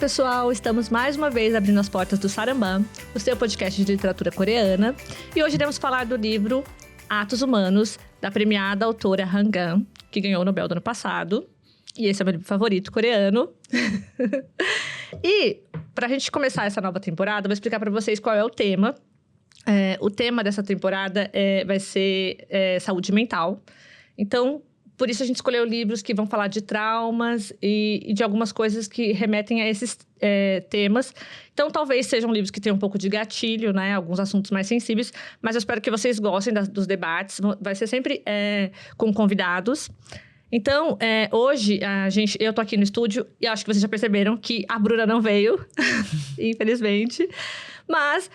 pessoal! Estamos mais uma vez abrindo as portas do Saramban, o seu podcast de literatura coreana. E hoje iremos falar do livro Atos Humanos, da premiada autora Han Gang, que ganhou o Nobel do ano passado. E esse é o meu livro favorito coreano. E, para a gente começar essa nova temporada, eu vou explicar para vocês qual é o tema. O tema dessa temporada vai ser saúde mental. Então, por isso a gente escolheu livros que vão falar de traumas e de algumas coisas que remetem a esses temas. Então, talvez sejam livros que tenham um pouco de gatilho, né? Alguns assuntos mais sensíveis. Mas eu espero que vocês gostem dos debates. Vai ser sempre com convidados. Então, hoje, eu tô aqui no estúdio e acho que vocês já perceberam que a Bruna não veio, infelizmente. Mas,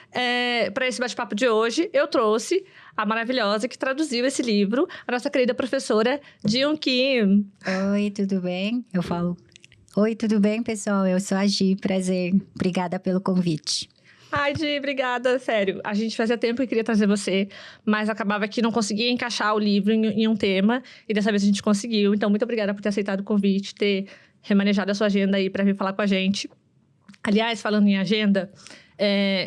para esse bate-papo de hoje, eu trouxe a maravilhosa que traduziu esse livro, a nossa querida professora Jiun Kim. Oi, tudo bem? Eu falo, oi, tudo bem, pessoal? Eu sou a Gi, prazer. Obrigada pelo convite. Ai, Gi, obrigada, sério. A gente fazia tempo que queria trazer você, mas acabava que não conseguia encaixar o livro em um tema, e dessa vez a gente conseguiu. Então, muito obrigada por ter aceitado o convite, ter remanejado a sua agenda aí para vir falar com a gente. Aliás, falando em agenda,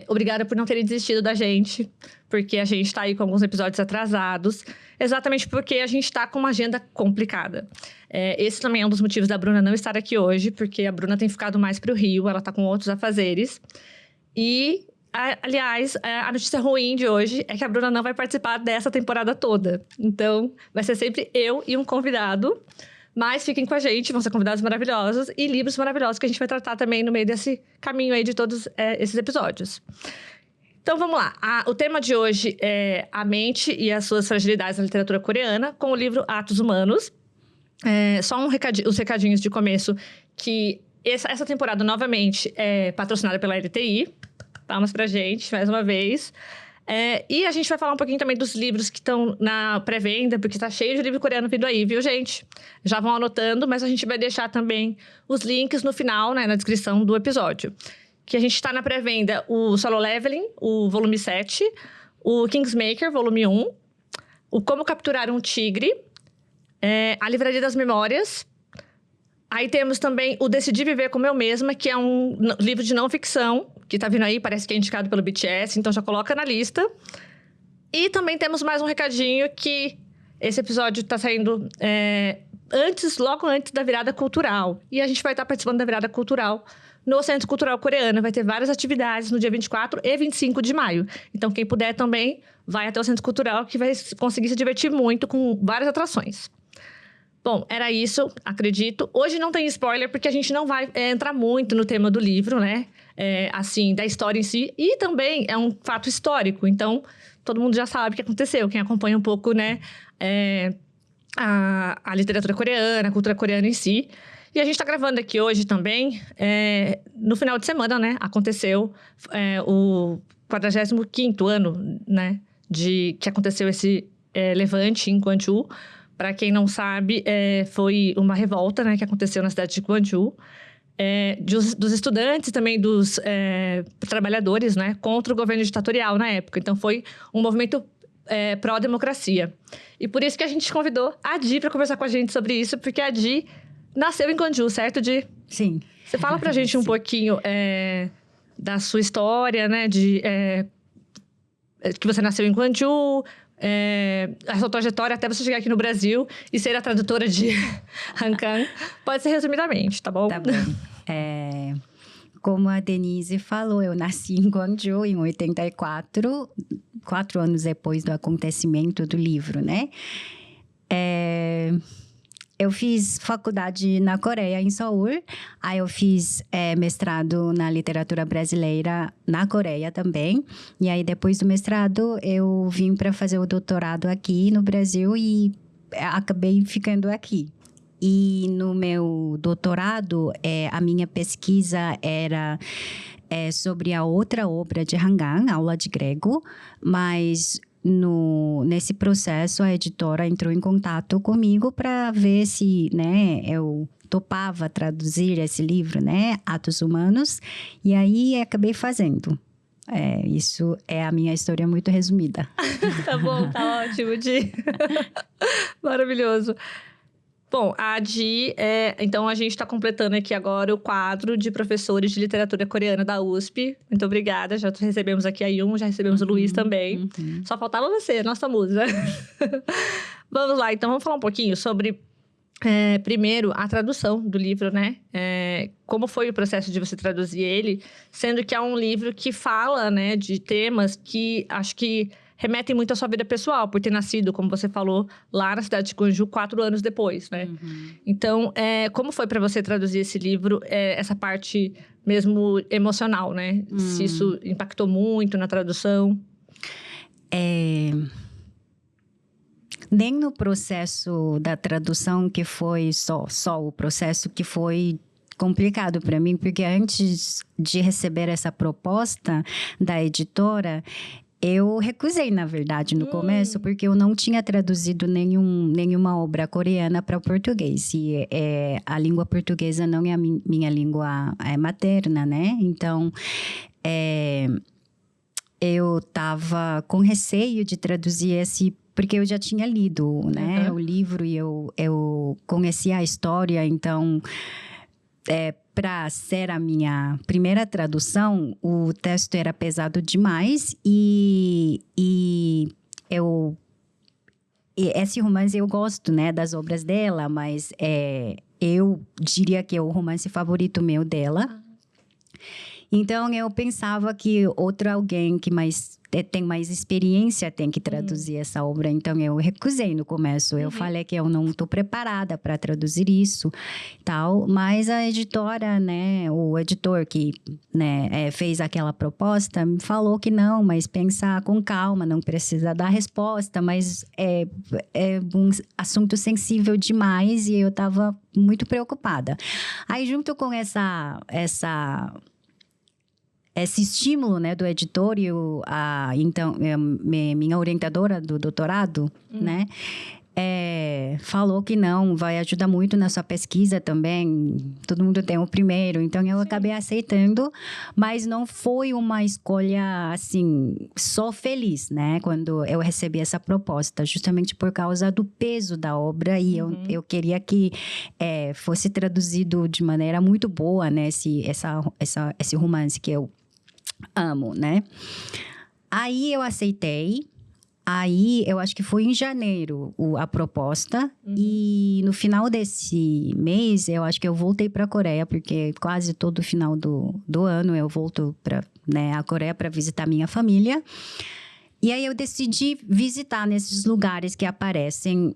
obrigada por não terem desistido da gente, porque a gente está aí com alguns episódios atrasados, exatamente porque a gente está com uma agenda complicada. Esse também é um dos motivos da Bruna não estar aqui hoje, porque a Bruna tem ficado mais para o Rio, ela está com outros afazeres. E, aliás, a notícia ruim de hoje é que a Bruna não vai participar dessa temporada toda. Então, vai ser sempre eu e um convidado. Mas fiquem com a gente, vão ser convidados maravilhosos e livros maravilhosos que a gente vai tratar também no meio desse caminho aí de todos esses episódios. Então, vamos lá. O tema de hoje é a mente e as suas fragilidades na literatura coreana, com o livro Atos Humanos. Só os recadinhos de começo, que essa temporada, novamente, é patrocinada pela LTI. Palmas pra gente, mais uma vez. E a gente vai falar um pouquinho também dos livros que estão na pré-venda, porque tá cheio de livro coreano vindo aí, viu, gente? Já vão anotando, mas a gente vai deixar também os links no final, né, na descrição do episódio. Que a gente tá na pré-venda o Solo Leveling, o volume 7, o Kingsmaker, volume 1, o Como Capturar um Tigre, a Livraria das Memórias. Aí temos também o Decidi Viver Como Eu Mesma, que é um livro de não ficção, que tá vindo aí, parece que é indicado pelo BTS, então já coloca na lista. E também temos mais um recadinho que esse episódio tá saindo logo antes da virada cultural. E a gente vai estar participando da virada cultural no Centro Cultural Coreano. Vai ter várias atividades no dia 24 e 25 de maio. Então, quem puder também, vai até o Centro Cultural, que vai conseguir se divertir muito com várias atrações. Bom, era isso, acredito. Hoje não tem spoiler, porque a gente não vai entrar muito no tema do livro, né? Assim, da história em si. E também é um fato histórico, então todo mundo já sabe o que aconteceu. Quem acompanha um pouco, né, a literatura coreana, a cultura coreana em si. E a gente tá gravando aqui hoje também, no final de semana, né? Aconteceu o 45º ano, né? Que aconteceu esse levante em Gwangju. Para quem não sabe, foi uma revolta, né, que aconteceu na cidade de Gwangju, dos estudantes e também dos trabalhadores, né, contra o governo ditatorial na época. Então, foi um movimento pró-democracia. E por isso que a gente convidou a Di para conversar com a gente sobre isso, porque a Di nasceu em Gwangju, certo, Di? Sim. Você fala para a gente um pouquinho da sua história, né, que você nasceu em Gwangju, a sua trajetória até você chegar aqui no Brasil e ser a tradutora de Han Kang. Pode ser resumidamente, tá bom? Tá bom. Como a Denise falou, eu nasci em Gwangju em 84, 4 anos depois do acontecimento do livro, né? Eu fiz faculdade na Coreia, em Seul. Aí eu fiz mestrado na literatura brasileira na Coreia também. E aí, depois do mestrado, eu vim para fazer o doutorado aqui no Brasil e acabei ficando aqui. E no meu doutorado, a minha pesquisa era sobre a outra obra de Han Gang, Aula de Grego, mas nesse processo, a editora entrou em contato comigo para ver se, né, eu topava traduzir esse livro, né, Atos Humanos, e aí acabei fazendo. Isso é a minha história muito resumida. Tá bom, tá ótimo, Di. Maravilhoso. Bom, a Adi, então a gente está completando aqui agora o quadro de professores de literatura coreana da USP. Muito obrigada, já recebemos aqui a Yun, já recebemos o Luiz também. Só faltava você, nossa musa. Vamos lá, então vamos falar um pouquinho sobre, primeiro, a tradução do livro, né? Como foi o processo de você traduzir ele, sendo que é um livro que fala, né, de temas que acho que remetem muito à sua vida pessoal, por ter nascido, como você falou, lá na cidade de Gwangju 4 anos depois, né? Então, como foi para você traduzir esse livro, essa parte mesmo emocional, né? Se isso impactou muito na tradução? Nem no processo da tradução, que foi só o processo que foi complicado para mim, porque antes de receber essa proposta da editora, eu recusei, na verdade, no começo, porque eu não tinha traduzido nenhuma obra coreana para o português. E a língua portuguesa não é a minha língua materna, né? Então, eu estava com receio de traduzir porque eu já tinha lido, né, o livro, e eu conhecia a história. Então, para ser a minha primeira tradução, o texto era pesado demais e esse romance eu gosto, né, das obras dela, mas eu diria que é o romance favorito meu dela. Então, eu pensava que alguém que tem mais experiência tem que traduzir essa obra. Então, eu recusei no começo. Eu falei que eu não estou preparada para traduzir isso, tal. Mas a editora, né, o editor que, né, fez aquela proposta, me falou que não, mas pensa com calma, não precisa dar resposta. Mas é um assunto sensível demais e eu estava muito preocupada. Aí, junto com esse estímulo, né, do editor e então, minha orientadora do doutorado, né, falou que não, vai ajudar muito na sua pesquisa também, todo mundo tem o primeiro, então eu acabei aceitando, mas não foi uma escolha, assim, só feliz, né, quando eu recebi essa proposta, justamente por causa do peso da obra, e eu queria que fosse traduzido de maneira muito boa, né, esse romance que eu amo, né? Aí eu aceitei. Aí, eu acho que foi em janeiro a proposta. E no final desse mês, eu acho que eu voltei para a Coreia, porque quase todo final do ano eu volto para, né, a Coreia para visitar minha família. E aí eu decidi visitar nesses lugares que aparecem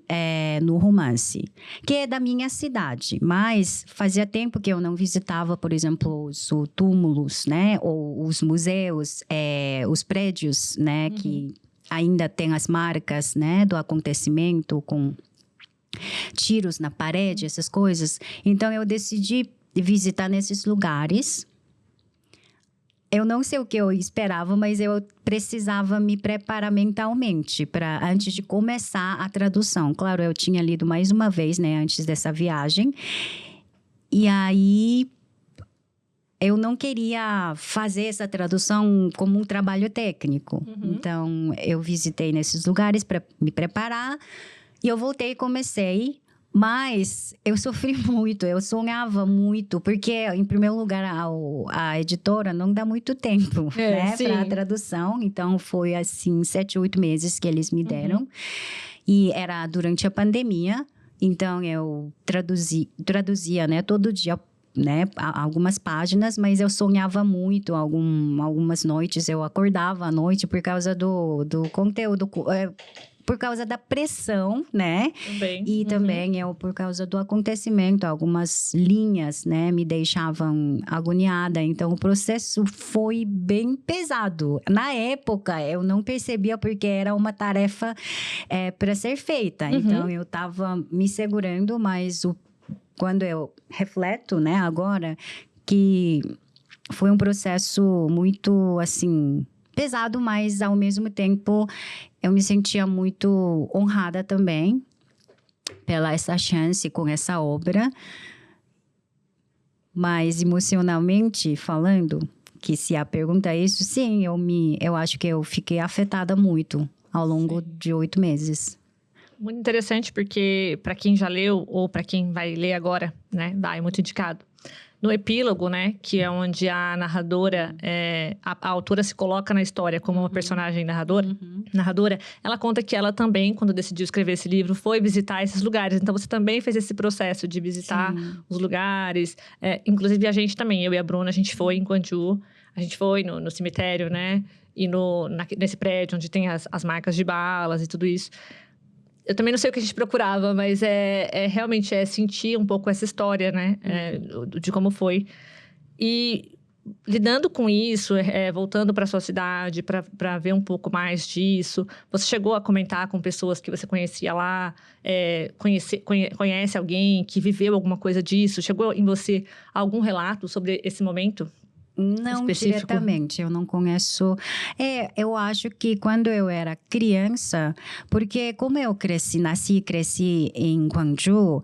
no romance, que é da minha cidade. Mas fazia tempo que eu não visitava, por exemplo, os túmulos, né? Ou os museus, os prédios, né? Que ainda tem as marcas, né? Do acontecimento, com tiros na parede, essas coisas. Então, eu decidi visitar nesses lugares. Eu não sei o que eu esperava, mas eu precisava me preparar mentalmente antes de começar a tradução. Claro, eu tinha lido mais uma vez, né, antes dessa viagem. E aí, eu não queria fazer essa tradução como um trabalho técnico. Então, eu visitei nesses lugares para me preparar. E eu voltei e comecei. Mas eu sofri muito, eu sonhava muito, porque, em primeiro lugar, a editora não dá muito tempo, né, para a tradução. Então, foi, assim, 7, 8 meses que eles me deram. E era durante a pandemia. Então, eu traduzia, né, todo dia, né, algumas páginas, mas eu sonhava muito. Algumas noites eu acordava à noite por causa do conteúdo, por causa da pressão, né? Também. E também por causa do acontecimento. Algumas linhas, né, me deixavam agoniada. Então, o processo foi bem pesado. Na época, eu não percebia porque era uma tarefa para ser feita. Então, eu estava me segurando, mas quando eu refleto, né, agora, que foi um processo muito, assim, pesado, mas ao mesmo tempo eu me sentia muito honrada também pela essa chance com essa obra. Mas emocionalmente falando, que se a pergunta é isso, sim, eu acho que eu fiquei afetada muito ao longo de 8 meses. Muito interessante, porque para quem já leu, ou para quem vai ler agora, né, é muito indicado. No epílogo, né, que é onde a narradora, a autora se coloca na história como uma personagem narradora, ela conta que ela também, quando decidiu escrever esse livro, foi visitar esses lugares. Então, você também fez esse processo de visitar os lugares. Inclusive, a gente também, eu e a Bruna, a gente foi em Gwangju, a gente foi no cemitério, né, e nesse prédio onde tem as marcas de balas e tudo isso. Eu também não sei o que a gente procurava, mas realmente sentir um pouco essa história, né? De como foi. E lidando com isso, voltando para sua cidade, para ver um pouco mais disso. Você chegou a comentar com pessoas que você conhecia lá? Conhece alguém que viveu alguma coisa disso? Chegou em você algum relato sobre esse momento? Não específico? Diretamente, eu não conheço. Eu acho que quando eu era criança, porque como eu nasci e cresci em Gwangju,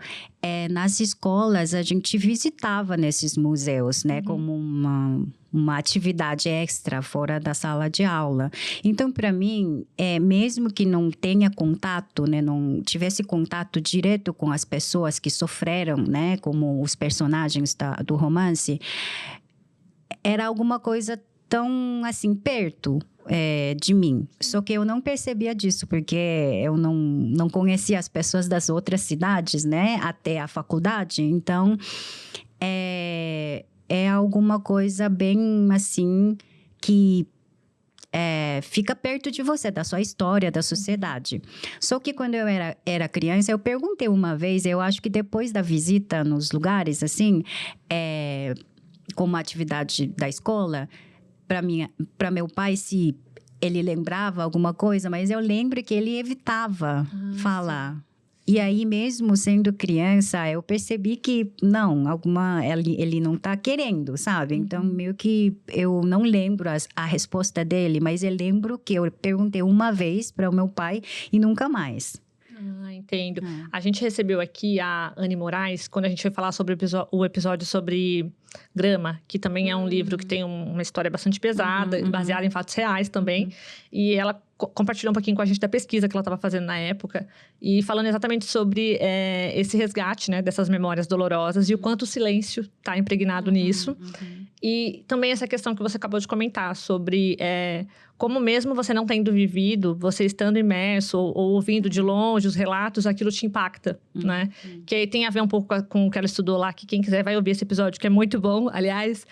nas escolas a gente visitava nesses museus, né, como uma atividade extra fora da sala de aula. Então, para mim, mesmo que não tenha contato, né, não tivesse contato direto com as pessoas que sofreram, né, como os personagens do romance, era alguma coisa tão, assim, perto de mim. Só que eu não percebia disso, porque eu não conhecia as pessoas das outras cidades, né? Até a faculdade. Então, é alguma coisa bem, assim, que fica perto de você, da sua história, da sociedade. Só que quando eu era criança, eu perguntei uma vez, eu acho que depois da visita nos lugares, assim, como atividade da escola, para meu pai, se ele lembrava alguma coisa, mas eu lembro que ele evitava falar. Sim. E aí, mesmo sendo criança, eu percebi que ele não está querendo, sabe? Então, meio que eu não lembro a resposta dele, mas eu lembro que eu perguntei uma vez para o meu pai e nunca mais. Entendo. A gente recebeu aqui a Anne Moraes, quando a gente foi falar sobre o episódio sobre Grama, que também é um livro que tem uma história bastante pesada, baseada em fatos reais também. E ela compartilhou um pouquinho com a gente da pesquisa que ela estava fazendo na época, e falando exatamente sobre esse resgate, né, dessas memórias dolorosas e o quanto o silêncio está impregnado nisso. E também essa questão que você acabou de comentar sobre como mesmo você não tendo vivido, você estando imerso ou ouvindo de longe os relatos, aquilo te impacta, né? Que aí tem a ver um pouco com o que ela estudou lá, que quem quiser vai ouvir esse episódio, que é muito bom, aliás.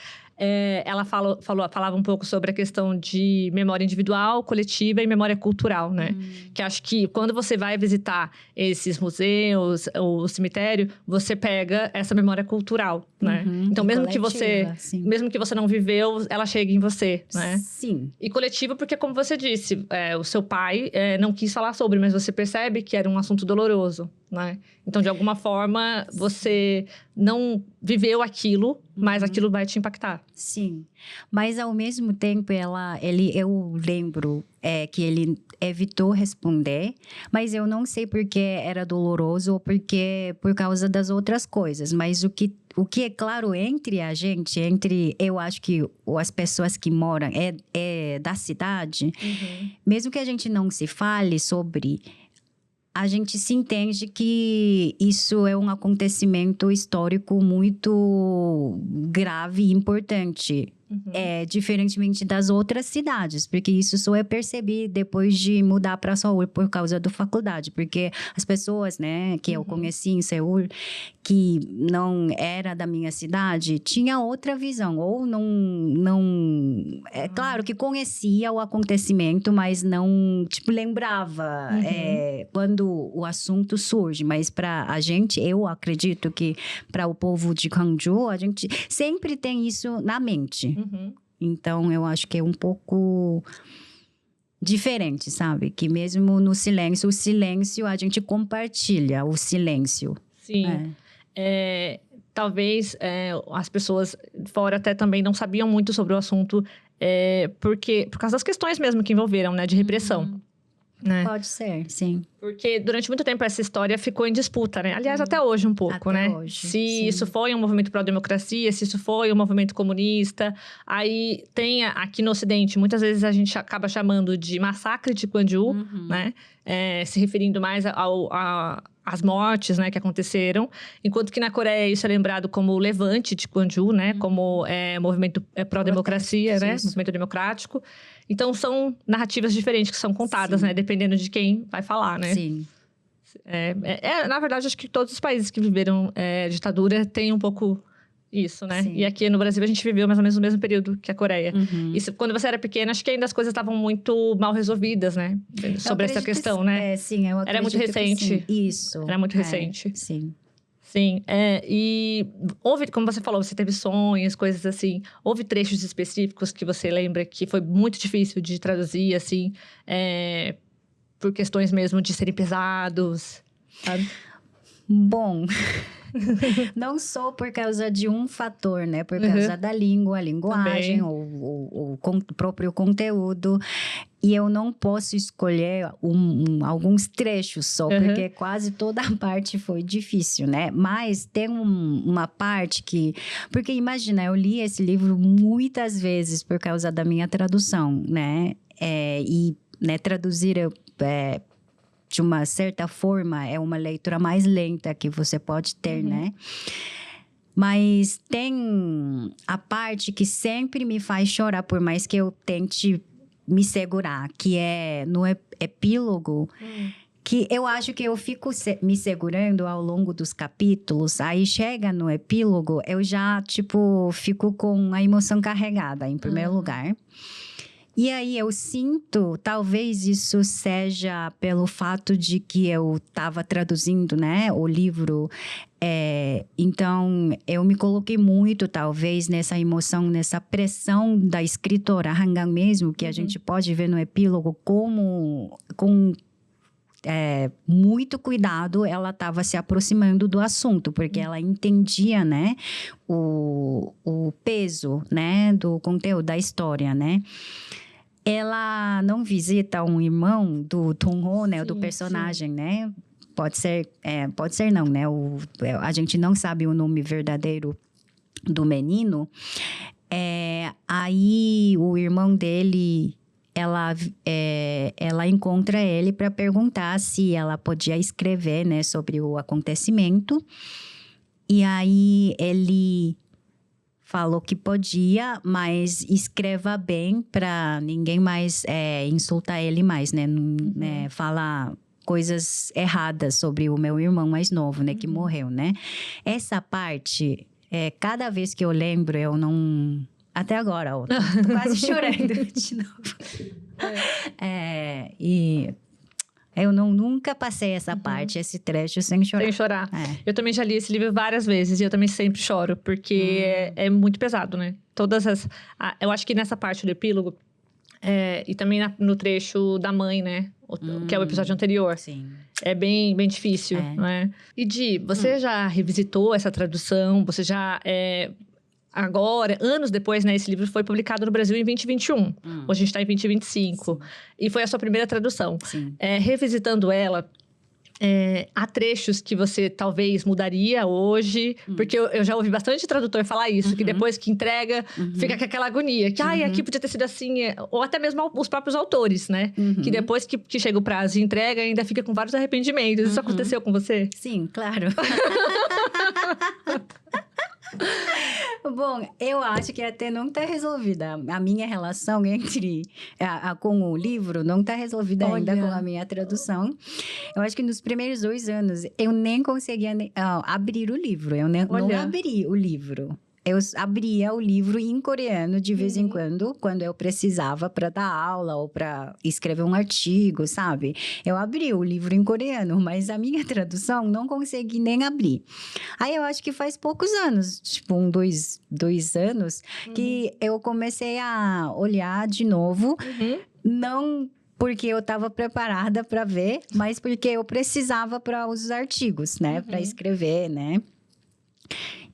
Ela falava um pouco sobre a questão de memória individual, coletiva e memória cultural, né? Que acho que quando você vai visitar esses museus, o cemitério, você pega essa memória cultural, né? Então, mesmo que você não viveu, ela chega em você, né? Sim. E coletiva porque, como você disse, o seu pai não quis falar sobre, mas você percebe que era um assunto doloroso, né? Então, de alguma forma, você não viveu aquilo, mas aquilo vai te impactar. Sim, mas ao mesmo tempo eu lembro que ele evitou responder, mas eu não sei porque era doloroso ou por causa das outras coisas, mas o que é claro entre a gente, eu acho que as pessoas que moram da cidade, mesmo que a gente não se fale sobre, a gente se entende que isso é um acontecimento histórico muito grave e importante. Diferentemente das outras cidades, porque isso só eu percebi depois de mudar para Seul por causa da faculdade, porque as pessoas, né, que eu conheci em Seul, que não era da minha cidade, tinha outra visão, ou claro que conhecia o acontecimento, mas não, lembrava quando o assunto surge, mas para a gente, eu acredito que para o povo de Gwangju, a gente sempre tem isso na mente. Então, eu acho que é um pouco diferente, sabe? Que mesmo no silêncio, o silêncio, a gente compartilha o silêncio. Sim. Talvez as pessoas fora até também não sabiam muito sobre o assunto, por causa das questões mesmo que envolveram, né? De repressão. né? Pode ser, sim. Porque durante muito tempo essa história ficou em disputa, né? Aliás, até hoje um pouco, Até né? hoje, Se sim. isso foi um movimento pró-democracia, se isso foi um movimento comunista. Aí tem aqui no Ocidente, muitas vezes a gente acaba chamando de massacre de Gwangju, né? Se referindo mais às mortes, né, que aconteceram. Enquanto que na Coreia isso é lembrado como o levante de Gwangju, né? Como movimento pró-democracia, né? Isso. Movimento democrático. Então, são narrativas diferentes que são contadas, Sim. né? Dependendo de quem vai falar, né? Sim. Na verdade, acho que todos os países que viveram ditadura têm um pouco isso, né? Sim. E aqui no Brasil a gente viveu mais ou menos no mesmo período que a Coreia. Isso, quando você era pequena, acho que ainda as coisas estavam muito mal resolvidas, né? Sobre essa questão, né? Sim, eu Era muito acredito que recente. sim. Isso. Era muito recente. Sim. Sim, e houve, como você falou, você teve sonhos, coisas assim. Houve trechos específicos que você lembra que foi muito difícil de traduzir, assim, por questões mesmo de serem pesados, sabe? Bom, não só por causa de um fator, né? Por causa da língua, a linguagem, o próprio conteúdo. E eu não posso escolher alguns trechos só, porque quase toda a parte foi difícil, né? Mas tem uma parte que... Porque imagina, eu li esse livro muitas vezes por causa da minha tradução, né? E né, traduzir... de uma certa forma, é uma leitura mais lenta que você pode ter, né? Mas tem a parte que sempre me faz chorar, por mais que eu tente me segurar, que é no epílogo, que eu acho que eu fico me segurando ao longo dos capítulos, aí chega no epílogo, eu já, fico com a emoção carregada, em primeiro lugar. E aí eu sinto, talvez isso seja pelo fato de que eu estava traduzindo, né, o livro. Então, eu me coloquei muito, talvez, nessa emoção, nessa pressão da escritora Hangang mesmo, que a gente pode ver no epílogo como... com muito cuidado, ela estava se aproximando do assunto, porque ela entendia, né, o peso, né, do conteúdo, da história, né. Ela não visita um irmão do Dong-ho, né, do personagem, né, pode ser não, né, a gente não sabe o nome verdadeiro do menino, aí o irmão dele... Ela encontra ele para perguntar se ela podia escrever, né, sobre o acontecimento. E aí ele falou que podia, mas escreva bem para ninguém mais insultar ele mais, né? Falar coisas erradas sobre o meu irmão mais novo, né, que morreu, né? Essa parte, cada vez que eu lembro, eu não... Até agora, tô quase chorando de novo. E eu nunca passei essa parte, esse trecho, sem chorar. Sem chorar. Eu também já li esse livro várias vezes e eu também sempre choro, porque é muito pesado, né? Eu acho que nessa parte do epílogo, e também no trecho da mãe, né? Que é o episódio anterior. Sim. É bem, bem difícil, né? E Di, você já revisitou essa tradução? Você já... Agora, anos depois, né, esse livro foi publicado no Brasil em 2021. Hoje a gente está em 2025. Sim. E foi a sua primeira tradução. Sim. Revisitando ela, há trechos que você talvez mudaria hoje. Porque eu já ouvi bastante tradutor falar isso. Que depois que entrega, fica com aquela agonia. Que, aqui podia ter sido assim. Ou até mesmo os próprios autores, né? Que depois que chega o prazo de entrega, ainda fica com vários arrependimentos. Isso aconteceu com você? Sim, claro. Bom, eu acho que até não está resolvida. A minha relação com o livro não está resolvida ainda com a minha tradução. Eu acho que nos primeiros 2 anos, eu nem conseguia abrir o livro. Eu não abri o livro. Eu abria o livro em coreano de vez em quando eu precisava para dar aula ou para escrever um artigo, sabe? Eu abri o livro em coreano, mas a minha tradução não consegui nem abrir. Aí eu acho que faz poucos anos, dois anos, que eu comecei a olhar de novo, não porque eu estava preparada para ver, mas porque eu precisava para os artigos, né? Para escrever, né?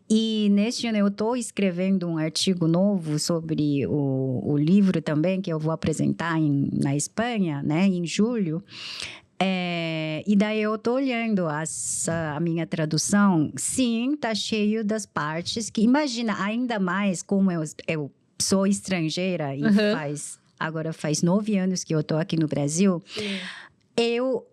E neste ano eu estou escrevendo um artigo novo sobre o livro também, que eu vou apresentar na Espanha, né, em julho. E daí eu tô olhando a minha tradução, sim, tá cheio das partes que, imagina, ainda mais como eu sou estrangeira e agora faz 9 anos que eu tô aqui no Brasil. Sim.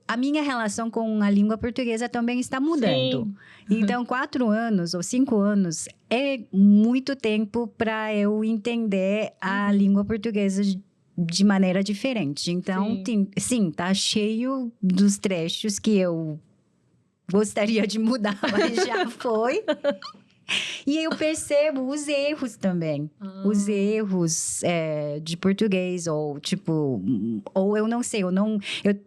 A minha relação com a língua portuguesa também está mudando. Sim. Então, 4 anos ou 5 anos é muito tempo para eu entender a língua portuguesa de maneira diferente. Então, sim, tá cheio dos trechos que eu gostaria de mudar, mas já foi. E eu percebo os erros também. Os erros de português, ou eu não sei, eu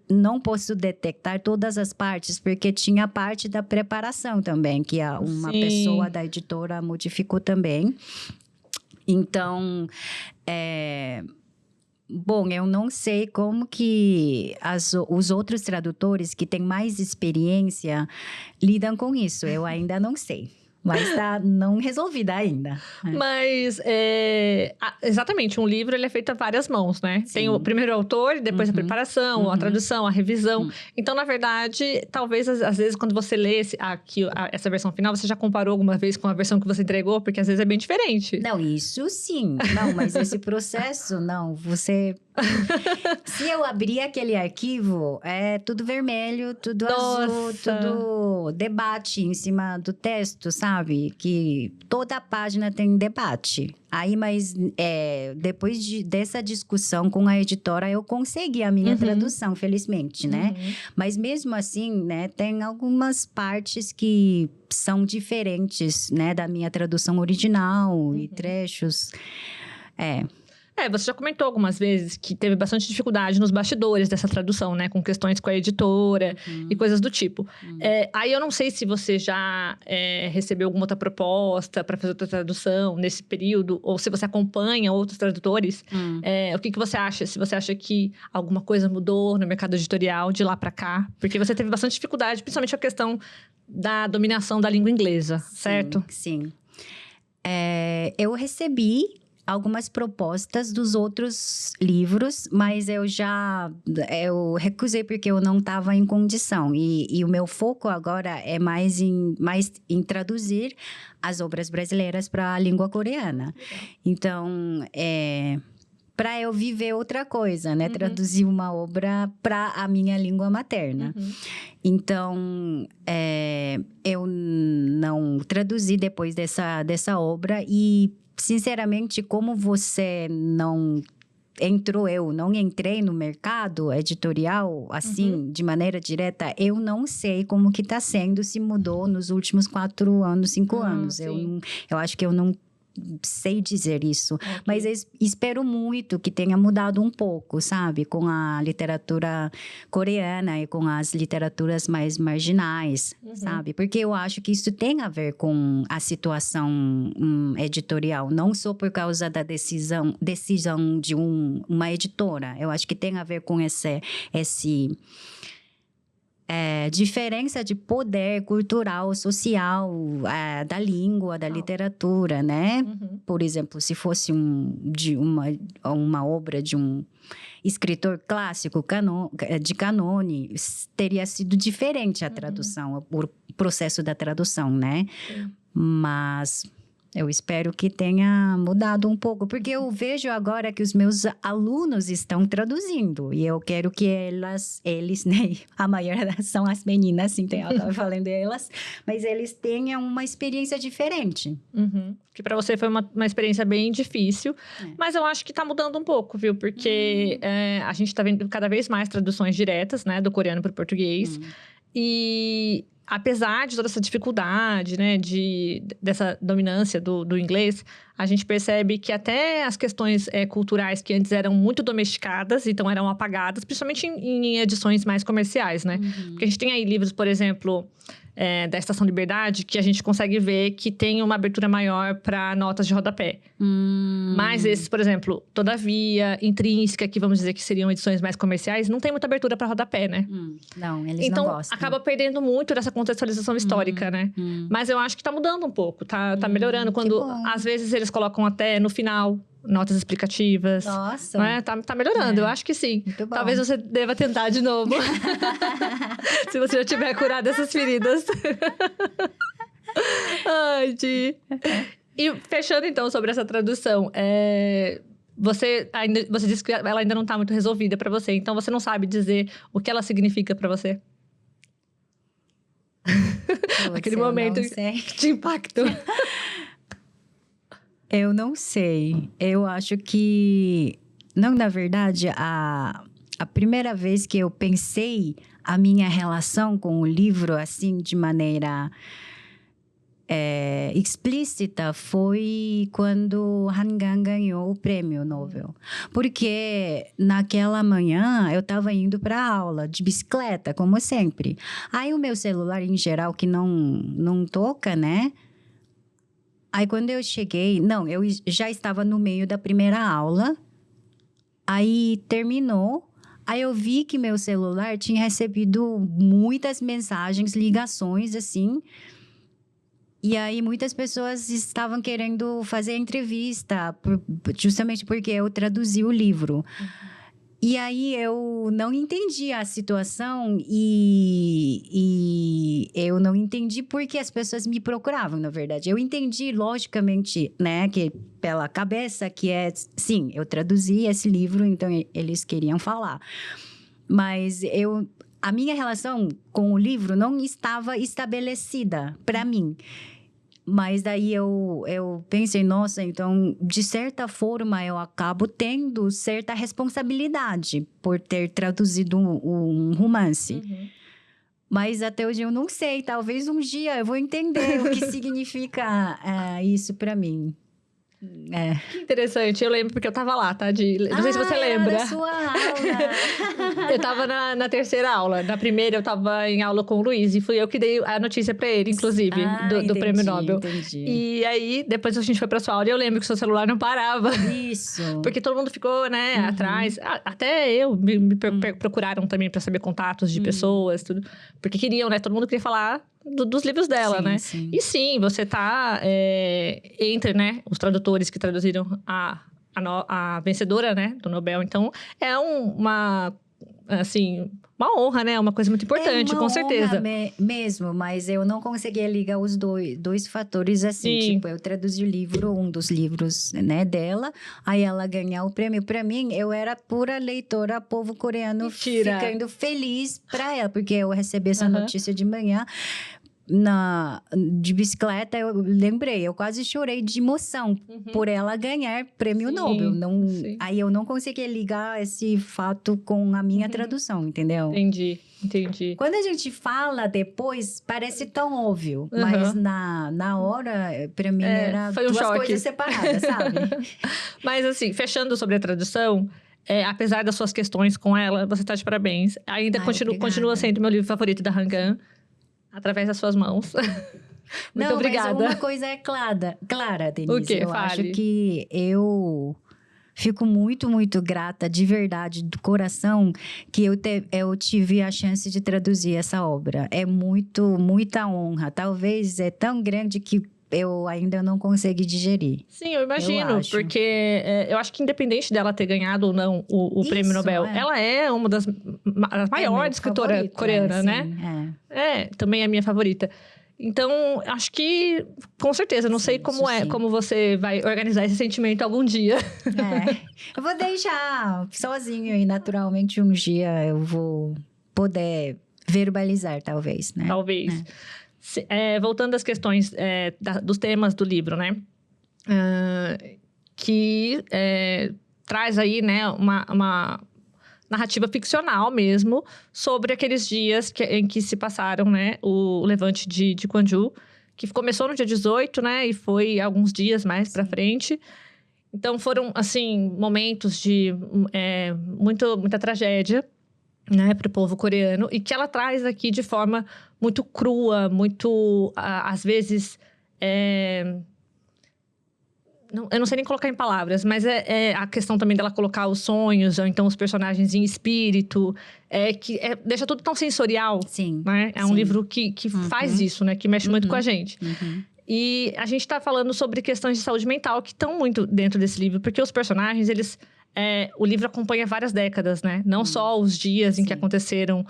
não posso detectar todas as partes, porque tinha a parte da preparação também, que uma pessoa da editora modificou também. Então, bom, eu não sei como que os outros tradutores que têm mais experiência lidam com isso. Eu ainda não sei. Mas está não resolvida ainda. Mas, exatamente, um livro ele é feito a várias mãos, né? Sim. Tem o primeiro autor, depois a preparação, a tradução, a revisão. Então, na verdade, talvez, às vezes, quando você lê essa versão final, você já comparou alguma vez com a versão que você entregou? Porque, às vezes, é bem diferente. Não, isso sim. Não, mas esse processo, não. Se eu abrir aquele arquivo, é tudo vermelho, tudo azul, tudo debate em cima do texto, sabe? Que toda a página tem debate. Aí, mas depois dessa discussão com a editora, eu consegui a minha tradução, felizmente, né? Mas mesmo assim, né, tem algumas partes que são diferentes, né, da minha tradução original e trechos. Você já comentou algumas vezes que teve bastante dificuldade nos bastidores dessa tradução, né? Com questões com a editora e coisas do tipo. Aí eu não sei se você já recebeu alguma outra proposta para fazer outra tradução nesse período, ou se você acompanha outros tradutores. O que você acha? Se você acha que alguma coisa mudou no mercado editorial de lá para cá? Porque você teve bastante dificuldade, principalmente a questão da dominação da língua inglesa, certo? Sim. Eu recebi algumas propostas dos outros livros, mas eu recusei porque eu não estava em condição. E o meu foco agora é mais em traduzir as obras brasileiras para a língua coreana. Então, para eu viver outra coisa, né? Traduzir uma obra para a minha língua materna. Então, eu não traduzi depois dessa obra e, sinceramente, como você não entrou, eu não entrei no mercado editorial, assim, de maneira direta, eu não sei como que está sendo, se mudou nos últimos 4 anos, 5 anos. Eu acho que eu não sei dizer isso, mas eu espero muito que tenha mudado um pouco, sabe? Com a literatura coreana e com as literaturas mais marginais, sabe? Porque eu acho que isso tem a ver com a situação editorial, não só por causa da decisão de uma editora. Eu acho que tem a ver com esse diferença de poder cultural, social, da língua, da literatura, né? Por exemplo, se fosse uma obra de um escritor clássico, de canone, teria sido diferente a tradução, o processo da tradução, né? Mas eu espero que tenha mudado um pouco, porque eu vejo agora que os meus alunos estão traduzindo. E eu quero que eles, né? A maioria são as meninas, então eu estava falando delas. Mas eles tenham uma experiência diferente. Que para você foi uma experiência bem difícil. Mas eu acho que está mudando um pouco, viu? Porque a gente está vendo cada vez mais traduções diretas, né? Do coreano para o português. E apesar de toda essa dificuldade, né, dessa dominância do inglês, a gente percebe que até as questões culturais que antes eram muito domesticadas, então eram apagadas, principalmente em edições mais comerciais, né? Porque a gente tem aí livros, por exemplo, da Estação Liberdade, que a gente consegue ver que tem uma abertura maior para notas de rodapé. Mas esses, por exemplo, Todavia, Intrínseca, que vamos dizer que seriam edições mais comerciais, não tem muita abertura para rodapé, né? Não, eles então, não gostam. Acaba perdendo muito dessa contextualização histórica, né? Mas eu acho que tá mudando um pouco, tá melhorando. Quando, às vezes, eles colocam até no final notas explicativas. Nossa. Né? Tá melhorando, eu acho que sim. Muito bom. Talvez você deva tentar de novo. Se você já tiver curado essas feridas. Ai, Di. E fechando, então, sobre essa tradução. Você disse que ela ainda não está muito resolvida para você. Então, você não sabe dizer o que ela significa para você? Aquele momento que te impactou. Eu não sei. Eu acho que... Não, na verdade, a primeira vez que eu pensei a minha relação com o livro, assim, de maneira explícita, foi quando Han Gang ganhou o prêmio Nobel. Porque naquela manhã eu estava indo para a aula de bicicleta, como sempre. Aí o meu celular, em geral, que não toca, né? Aí, quando eu cheguei... Não, eu já estava no meio da primeira aula. Aí, terminou. Aí, eu vi que meu celular tinha recebido muitas mensagens, ligações, assim. E aí, muitas pessoas estavam querendo fazer entrevista, justamente porque eu traduzi o livro. E aí, eu não entendi a situação e eu não entendi por que as pessoas me procuravam, na verdade. Eu entendi, logicamente, né, que pela cabeça, que sim, eu traduzi esse livro, então eles queriam falar. Mas a minha relação com o livro não estava estabelecida para mim. Mas daí eu pensei, nossa, então, de certa forma, eu acabo tendo certa responsabilidade por ter traduzido um romance. Mas até hoje eu não sei, talvez um dia eu vou entender o que significa isso para mim. Que interessante, eu lembro porque eu tava lá, tá? Não sei se você lembra. Era da sua aula. Eu tava na terceira aula. Na primeira eu tava em aula com o Luiz e fui eu que dei a notícia pra ele, inclusive, do Prêmio Nobel. Entendi. E aí, depois a gente foi pra sua aula e eu lembro que o seu celular não parava. Isso. Porque todo mundo ficou, né, atrás. Até eu, me procuraram também pra saber contatos de pessoas, tudo. Porque queriam, né? Todo mundo queria falar dos livros dela, sim, né? Sim. E sim, você tá entre, né, os tradutores que traduziram a vencedora, né, do Nobel. Então, é uma honra, né? Uma coisa muito importante, com certeza. Mesmo, mas eu não conseguia ligar os dois fatores assim. Sim. Tipo, eu traduzi o livro, um dos livros, né, dela. Aí ela ganhar o prêmio. Pra mim, eu era pura leitora, povo coreano. Mentira. Ficando feliz pra ela. Porque eu recebi essa notícia de manhã. De bicicleta, eu lembrei, eu quase chorei de emoção por ela ganhar prêmio Nobel. Aí eu não conseguia ligar esse fato com a minha tradução, entendeu? Entendi. Quando a gente fala depois, parece tão óbvio, mas na hora, pra mim, era foi um duas choque. coisas separadas, sabe? Mas assim, fechando sobre a tradução, apesar das suas questões com ela, você tá de parabéns. Ainda continua sendo meu livro favorito da Han. Através das suas mãos. Muito obrigada. Mas uma coisa é clara, Denise. O quê? Eu acho que eu fico muito, muito grata, de verdade, do coração, que eu tive a chance de traduzir essa obra. É muita honra. Talvez é tão grande que eu ainda não consegui digerir. Sim, eu imagino, porque eu acho que independente dela ter ganhado ou não o Prêmio Nobel, ela é uma das maiores escritoras coreanas, né? Também é a minha favorita. Então, acho que, com certeza, não sei como você vai organizar esse sentimento algum dia. Eu vou deixar sozinho e naturalmente um dia eu vou poder verbalizar, talvez, né? Talvez. Voltando às questões dos temas do livro, né? Que traz aí, né, uma narrativa ficcional mesmo sobre aqueles dias em que se passaram, né, o levante de Gwangju, que começou no dia 18, né, e foi alguns dias mais para frente. Então, foram, assim, momentos de muita tragédia. né, para o povo coreano, e que ela traz aqui de forma muito crua, muito, às vezes, eu não sei nem colocar em palavras, mas é a questão também dela colocar os sonhos, ou então os personagens em espírito, deixa tudo tão sensorial, Sim, né? É um livro que faz isso, né? Que mexe muito com a gente. E a gente tá falando sobre questões de saúde mental que estão muito dentro desse livro, porque os personagens, o livro acompanha várias décadas, né? Não só os dias em que aconteceram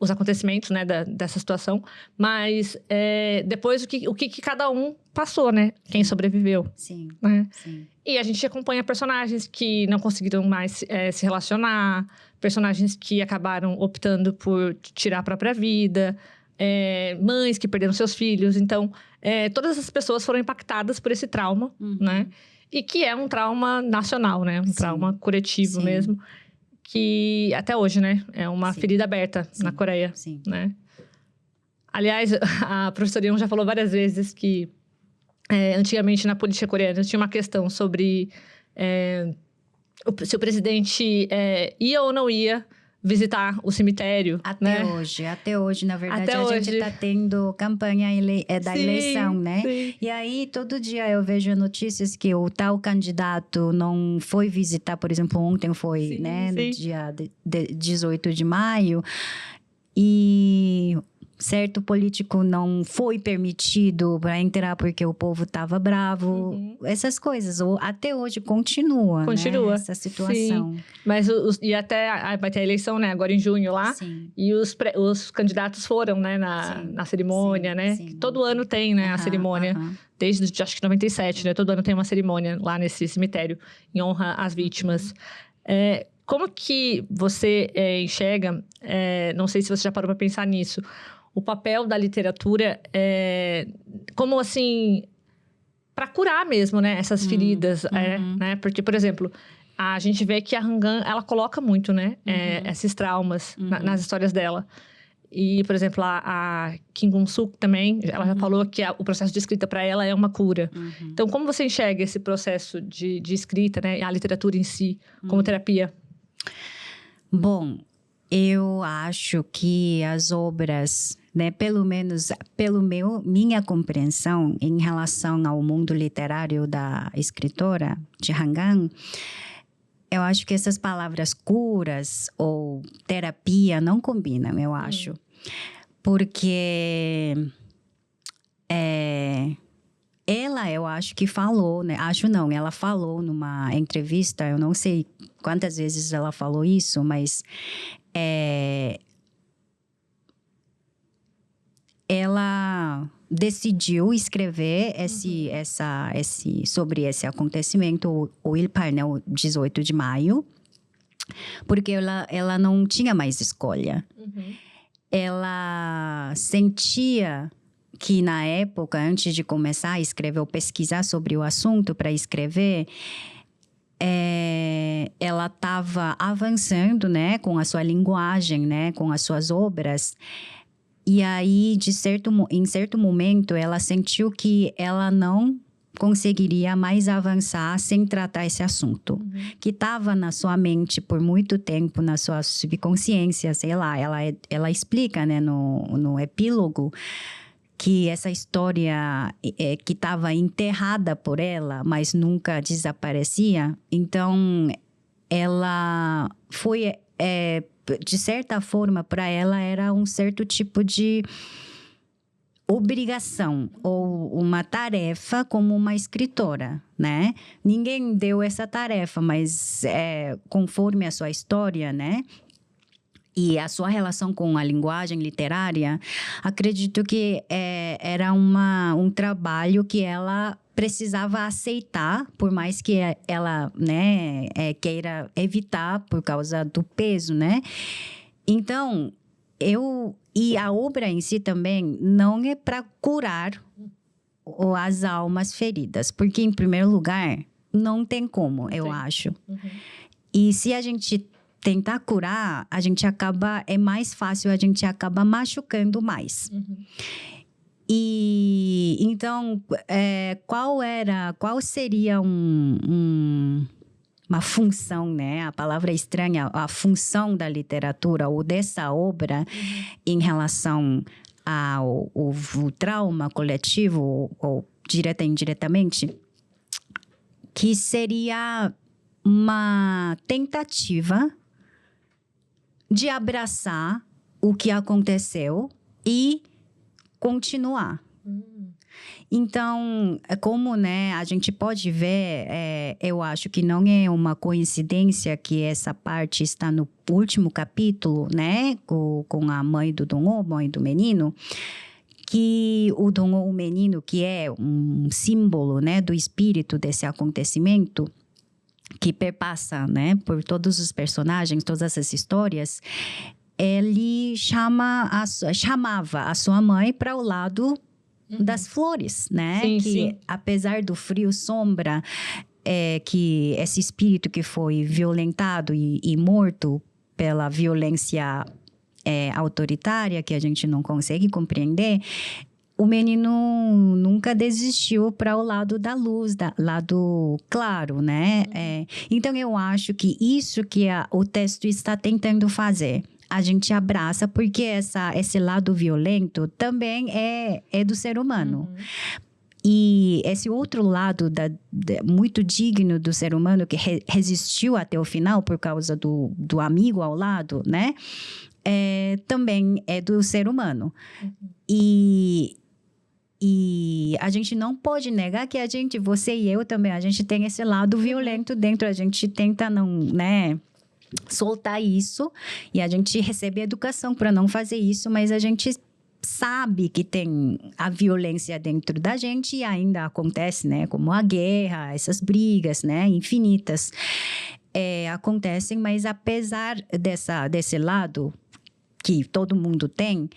os acontecimentos, né, dessa situação, mas depois o que cada um passou, né? Quem sobreviveu. Sim, né? sim. E a gente acompanha personagens que não conseguiram mais se relacionar, personagens que acabaram optando por tirar a própria vida, mães que perderam seus filhos. Então, todas essas pessoas foram impactadas por esse trauma, né? E que é um trauma nacional, né? Um trauma coletivo mesmo. Que até hoje, né? É uma ferida aberta na Coreia, né? Aliás, a professora Yoon já falou várias vezes que antigamente na política coreana tinha uma questão sobre se o presidente ia ou não ia visitar o cemitério. Até hoje, na verdade, até a hoje. gente está tendo campanha da eleição, né? Sim. E aí, todo dia eu vejo notícias que o tal candidato não foi visitar, por exemplo, ontem foi, né? No dia 18 de maio. E certo político não foi permitido para entrar porque o povo estava bravo. Essas coisas. Até hoje continua. Né? Essa situação. Sim. Mas e até vai ter a eleição, né? Agora em junho lá. Sim. E os candidatos foram, né? Na cerimônia, né? Sim. Todo ano tem, né? A cerimônia. Desde, acho que 97, né? Todo ano tem uma cerimônia lá nesse cemitério. Em honra às vítimas. Como que você enxerga... não sei se você já parou para pensar nisso. O papel da literatura como, assim, para curar mesmo, né? Essas feridas, né? Porque, por exemplo, a gente vê que a Han-gan, ela coloca muito, né? Esses traumas nas histórias dela. E, por exemplo, a Kim Gun-suk também, ela já falou que o processo de escrita para ela é uma cura. Então, como você enxerga esse processo de escrita, né? A literatura em si, como terapia? Bom, eu acho que as obras, né, pelo menos minha compreensão em relação ao mundo literário da escritora de Han-gan, eu acho que essas palavras curas ou terapia não combinam, eu acho. Porque ela, eu acho que falou, né? Acho não, ela falou numa entrevista, eu não sei quantas vezes ela falou isso, mas ela decidiu escrever sobre esse acontecimento, o Ilpar, né, o 18 de maio, porque ela não tinha mais escolha. Ela sentia que na época, antes de começar a escrever ou pesquisar sobre o assunto para escrever, ela estava avançando, né, com a sua linguagem, né, com as suas obras. E aí, em certo momento, ela sentiu que ela não conseguiria mais avançar sem tratar esse assunto. Que estava na sua mente por muito tempo, na sua subconsciência, sei lá. Ela explica, né, no epílogo, que essa história que estava enterrada por ela, mas nunca desaparecia. Então, ela foi... de certa forma, para ela, era um certo tipo de obrigação ou uma tarefa como uma escritora, né? Ninguém deu essa tarefa, mas conforme a sua história, né? E a sua relação com a linguagem literária, acredito que era um trabalho que ela precisava aceitar, por mais que ela, né, queira evitar por causa do peso, né? Então, e a obra em si também não é para curar as almas feridas, porque, em primeiro lugar, não tem como, eu acho. E se a gente tentar curar, é mais fácil, a gente acaba machucando mais. E então, qual seria uma função, né? A palavra é estranha, a função da literatura ou dessa obra em relação ao trauma coletivo ou direta e indiretamente, que seria uma tentativa de abraçar o que aconteceu e continuar. Então, como, né, a gente pode ver, eu acho que não é uma coincidência que essa parte está no último capítulo, né, com a mãe do Dong-ho, mãe do menino, que o Dong-ho, o menino, que é um símbolo, né, do espírito desse acontecimento, que perpassa, né, por todos os personagens, todas essas histórias, ele chamava a sua mãe para o lado das flores, né? Sim, que sim. apesar do frio sombra, que esse espírito que foi violentado e morto pela violência autoritária, que a gente não consegue compreender, o menino nunca desistiu para o lado da luz, lado claro, né? Então, eu acho que isso que o texto está tentando fazer, a gente abraça, porque esse lado violento também é do ser humano. E esse outro lado muito digno do ser humano, que resistiu até o final por causa do amigo ao lado, né? Também é do ser humano. E a gente não pode negar que você e eu também, a gente tem esse lado violento dentro, a gente tenta não, né, soltar isso, e a gente recebe educação para não fazer isso, mas a gente sabe que tem a violência dentro da gente e ainda acontece, né, como a guerra, essas brigas, né, infinitas, acontecem, mas apesar desse lado que todo mundo tem,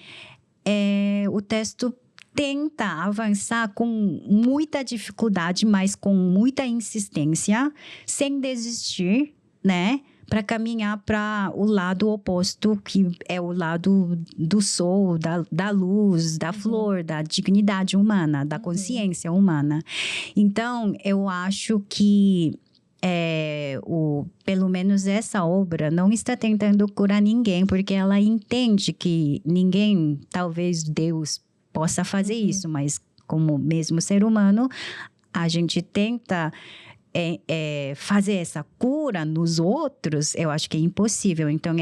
o texto tenta avançar com muita dificuldade, mas com muita insistência, sem desistir, né? Para caminhar para o lado oposto, que é o lado do sol, da luz, da flor, da dignidade humana, da consciência humana. Então, eu acho que pelo menos essa obra não está tentando curar ninguém, porque ela entende que ninguém, talvez Deus, possa fazer isso, mas como mesmo ser humano, a gente tenta fazer essa cura nos outros, eu acho que é impossível. Então,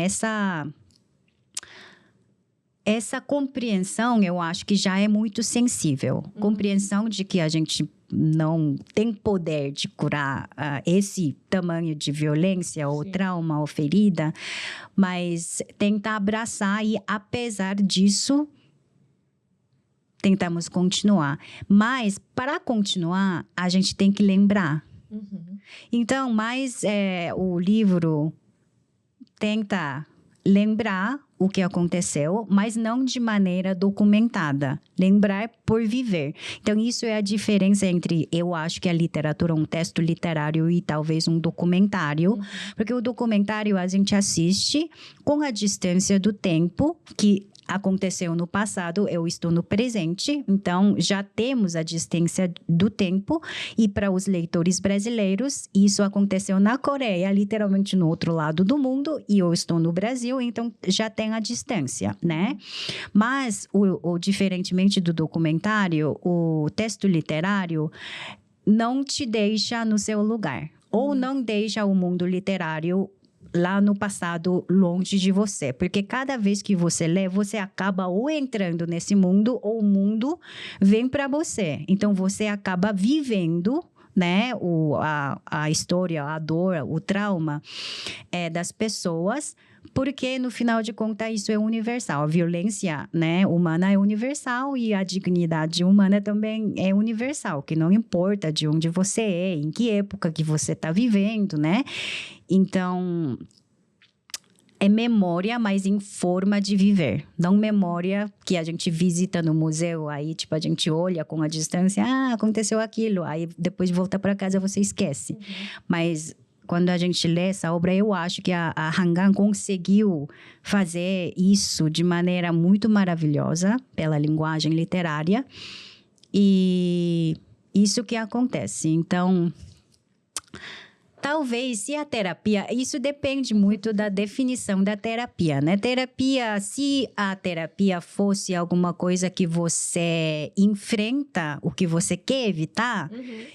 essa compreensão, eu acho que já é muito sensível. Compreensão de que a gente não tem poder de curar esse tamanho de violência ou trauma ou ferida, mas tentar abraçar e, apesar disso, tentamos continuar. Mas, para continuar, a gente tem que lembrar. Então, o livro tenta lembrar o que aconteceu, mas não de maneira documentada. Lembrar por viver. Então, isso é a diferença entre, eu acho que a literatura é um texto literário e talvez um documentário. Porque o documentário a gente assiste com a distância do tempo, que aconteceu no passado, eu estou no presente, então já temos a distância do tempo, e para os leitores brasileiros, isso aconteceu na Coreia, literalmente no outro lado do mundo, e eu estou no Brasil, então já tem a distância, né? Mas, diferentemente do documentário, o texto literário não te deixa no seu lugar, ou não deixa o mundo literário lá no passado, longe de você. Porque cada vez que você lê, você acaba ou entrando nesse mundo, ou o mundo vem para você. Então, você acaba vivendo, né, a história, a dor, o trauma das pessoas, porque, no final de contas, isso é universal. A violência, né, humana é universal, e a dignidade humana também é universal, que não importa de onde você é, em que época que você está vivendo, né? Então, é memória, mas em forma de viver. Não memória que a gente visita no museu, aí, tipo, a gente olha com a distância, aconteceu aquilo, aí depois de voltar para casa você esquece. Mas quando a gente lê essa obra, eu acho que a Hang-an conseguiu fazer isso de maneira muito maravilhosa, pela linguagem literária, e isso que acontece. Então, Talvez, se a terapia... Isso depende muito da definição da terapia, né? Terapia, se a terapia fosse alguma coisa que você enfrenta, o que você quer evitar,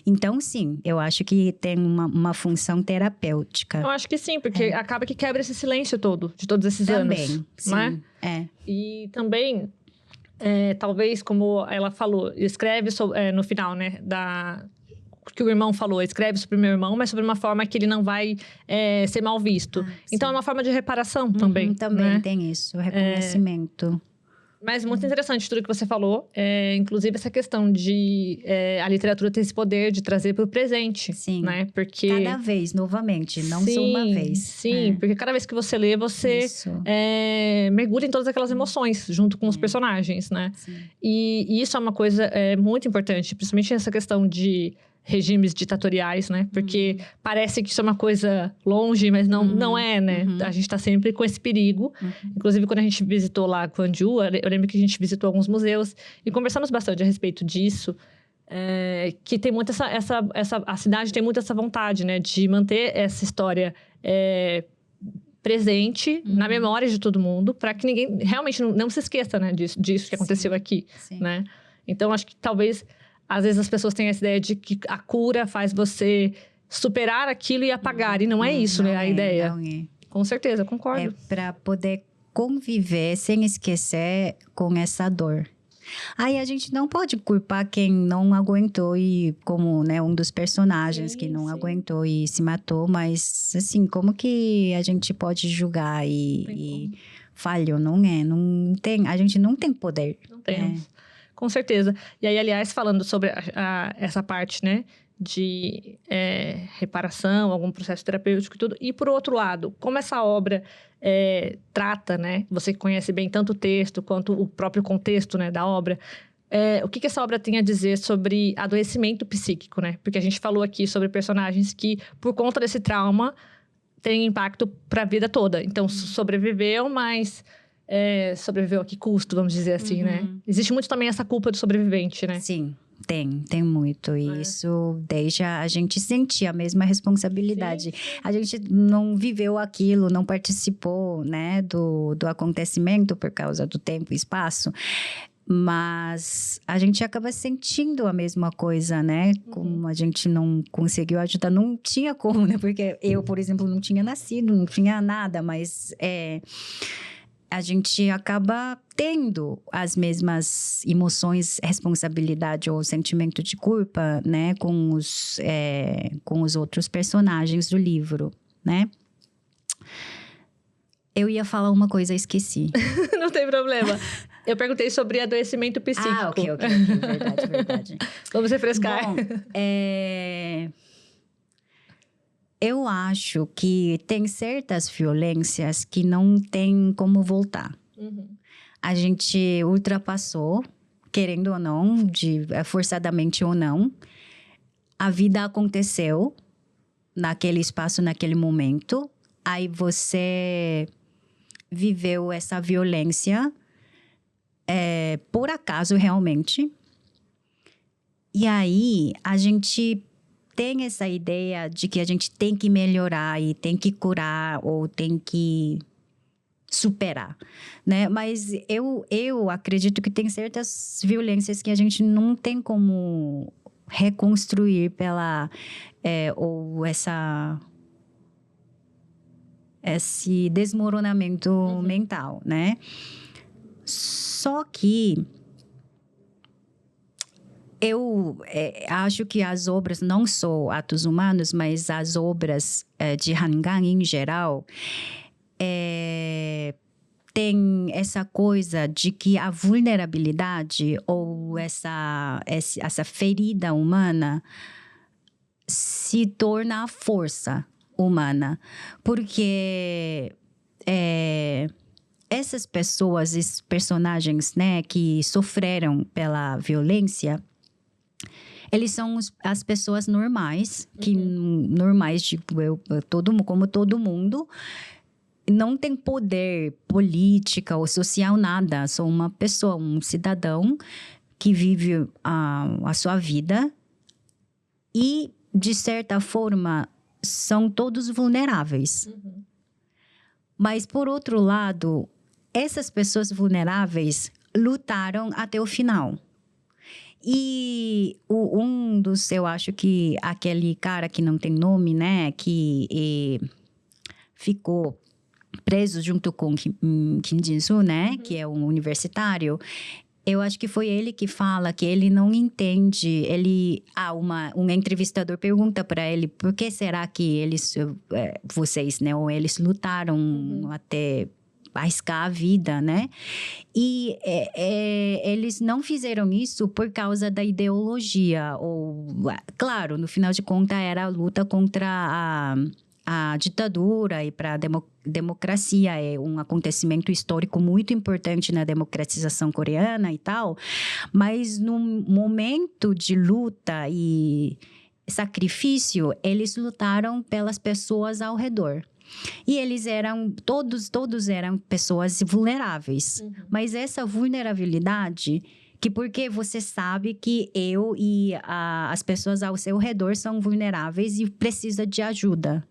então sim, eu acho que tem uma função terapêutica. Eu acho que sim, porque acaba que quebra esse silêncio todo, de todos esses Também, anos. sim, Né? E também, talvez, como ela falou, escreve no final, né, que o irmão falou, escreve sobre o meu irmão, mas sobre uma forma que ele não vai ser mal visto. Então, é uma forma de reparação também. Também né? tem isso, o reconhecimento. Mas muito interessante tudo que você falou. Inclusive, essa questão de a literatura ter esse poder de trazer para o presente. Sim. Né? Porque... Cada vez, novamente, não só uma vez. Sim, porque cada vez que você lê, você mergulha em todas aquelas emoções, junto com os personagens, né? E isso é uma coisa muito importante, principalmente nessa questão de regimes ditatoriais, né? Porque parece que isso é uma coisa longe, mas não é, né? A gente tá sempre com esse perigo. Inclusive, quando a gente visitou lá Gwangju, eu lembro que a gente visitou alguns museus e conversamos bastante a respeito disso. Que tem muito a cidade tem muito essa vontade, né? De manter essa história presente na memória de todo mundo, para que ninguém realmente não se esqueça, né? Disso que aconteceu aqui, né? Então, acho que talvez... Às vezes as pessoas têm essa ideia de que a cura faz você superar aquilo e apagar. E não é isso, né? A ideia. Não é. Com certeza, concordo. É para poder conviver sem esquecer com essa dor. Aí a gente não pode culpar quem não aguentou e como, né, um dos personagens que não aguentou e se matou, mas assim, como que a gente pode julgar e falhou? Não é, não tem, a gente não tem poder. Não temos. Com certeza. E aí, aliás, falando sobre essa parte, né, de reparação, algum processo terapêutico e tudo. E, por outro lado, como essa obra trata, né, você que conhece bem tanto o texto quanto o próprio contexto, né, da obra, o que essa obra tem a dizer sobre adoecimento psíquico, né? Porque a gente falou aqui sobre personagens que, por conta desse trauma, têm impacto para a vida toda. Então, sobreviveu, mas... sobreviveu a que custo, vamos dizer assim, né? Existe muito também essa culpa do sobrevivente, né? Sim, tem muito. E isso deixa a gente sentir a mesma responsabilidade. Sim. A gente não viveu aquilo, não participou, né, do acontecimento por causa do tempo e espaço. Mas a gente acaba sentindo a mesma coisa, né? Como a gente não conseguiu ajudar, não tinha como, né? Porque eu, por exemplo, não tinha nascido, não tinha nada, mas... a gente acaba tendo as mesmas emoções, responsabilidade ou sentimento de culpa, né, com os outros personagens do livro, né? Eu ia falar uma coisa, esqueci. Não tem problema. Eu perguntei sobre adoecimento psíquico. Ok. Verdade. Vamos refrescar. Bom, eu acho que tem certas violências que não tem como voltar. A gente ultrapassou, querendo ou não, forçadamente ou não. A vida aconteceu naquele espaço, naquele momento. Aí você viveu essa violência por acaso, realmente. E aí, a gente... tem essa ideia de que a gente tem que melhorar e tem que curar ou tem que superar, né? Mas eu acredito que tem certas violências que a gente não tem como reconstruir ou esse desmoronamento mental, né? Só que eu acho que as obras, não só Atos Humanos, mas as obras de Han Gang em geral, tem essa coisa de que a vulnerabilidade ou essa ferida humana se torna a força humana. Porque essas pessoas, esses personagens, né, que sofreram pela violência, eles são as pessoas normais, normais, tipo, como todo mundo, não tem poder política ou social, nada. Sou uma pessoa, um cidadão que vive a sua vida e, de certa forma, são todos vulneráveis. Mas, por outro lado, essas pessoas vulneráveis lutaram até o final. E eu acho que aquele cara que não tem nome, né, que ficou preso junto com Kim Jin-soo, né, que é um universitário, eu acho que foi ele que fala que ele não entende. Um entrevistador pergunta para ele por que será que vocês, né, ou eles lutaram até arriscar a vida, né? E eles não fizeram isso por causa da ideologia. Claro, no final de contas, era a luta contra a ditadura e para a democracia. É um acontecimento histórico muito importante na democratização coreana e tal. Mas no momento de luta e sacrifício, eles lutaram pelas pessoas ao redor. E eles eram, todos eram pessoas vulneráveis. Mas essa vulnerabilidade, que porque você sabe que eu e as pessoas ao seu redor são vulneráveis e precisa de ajuda.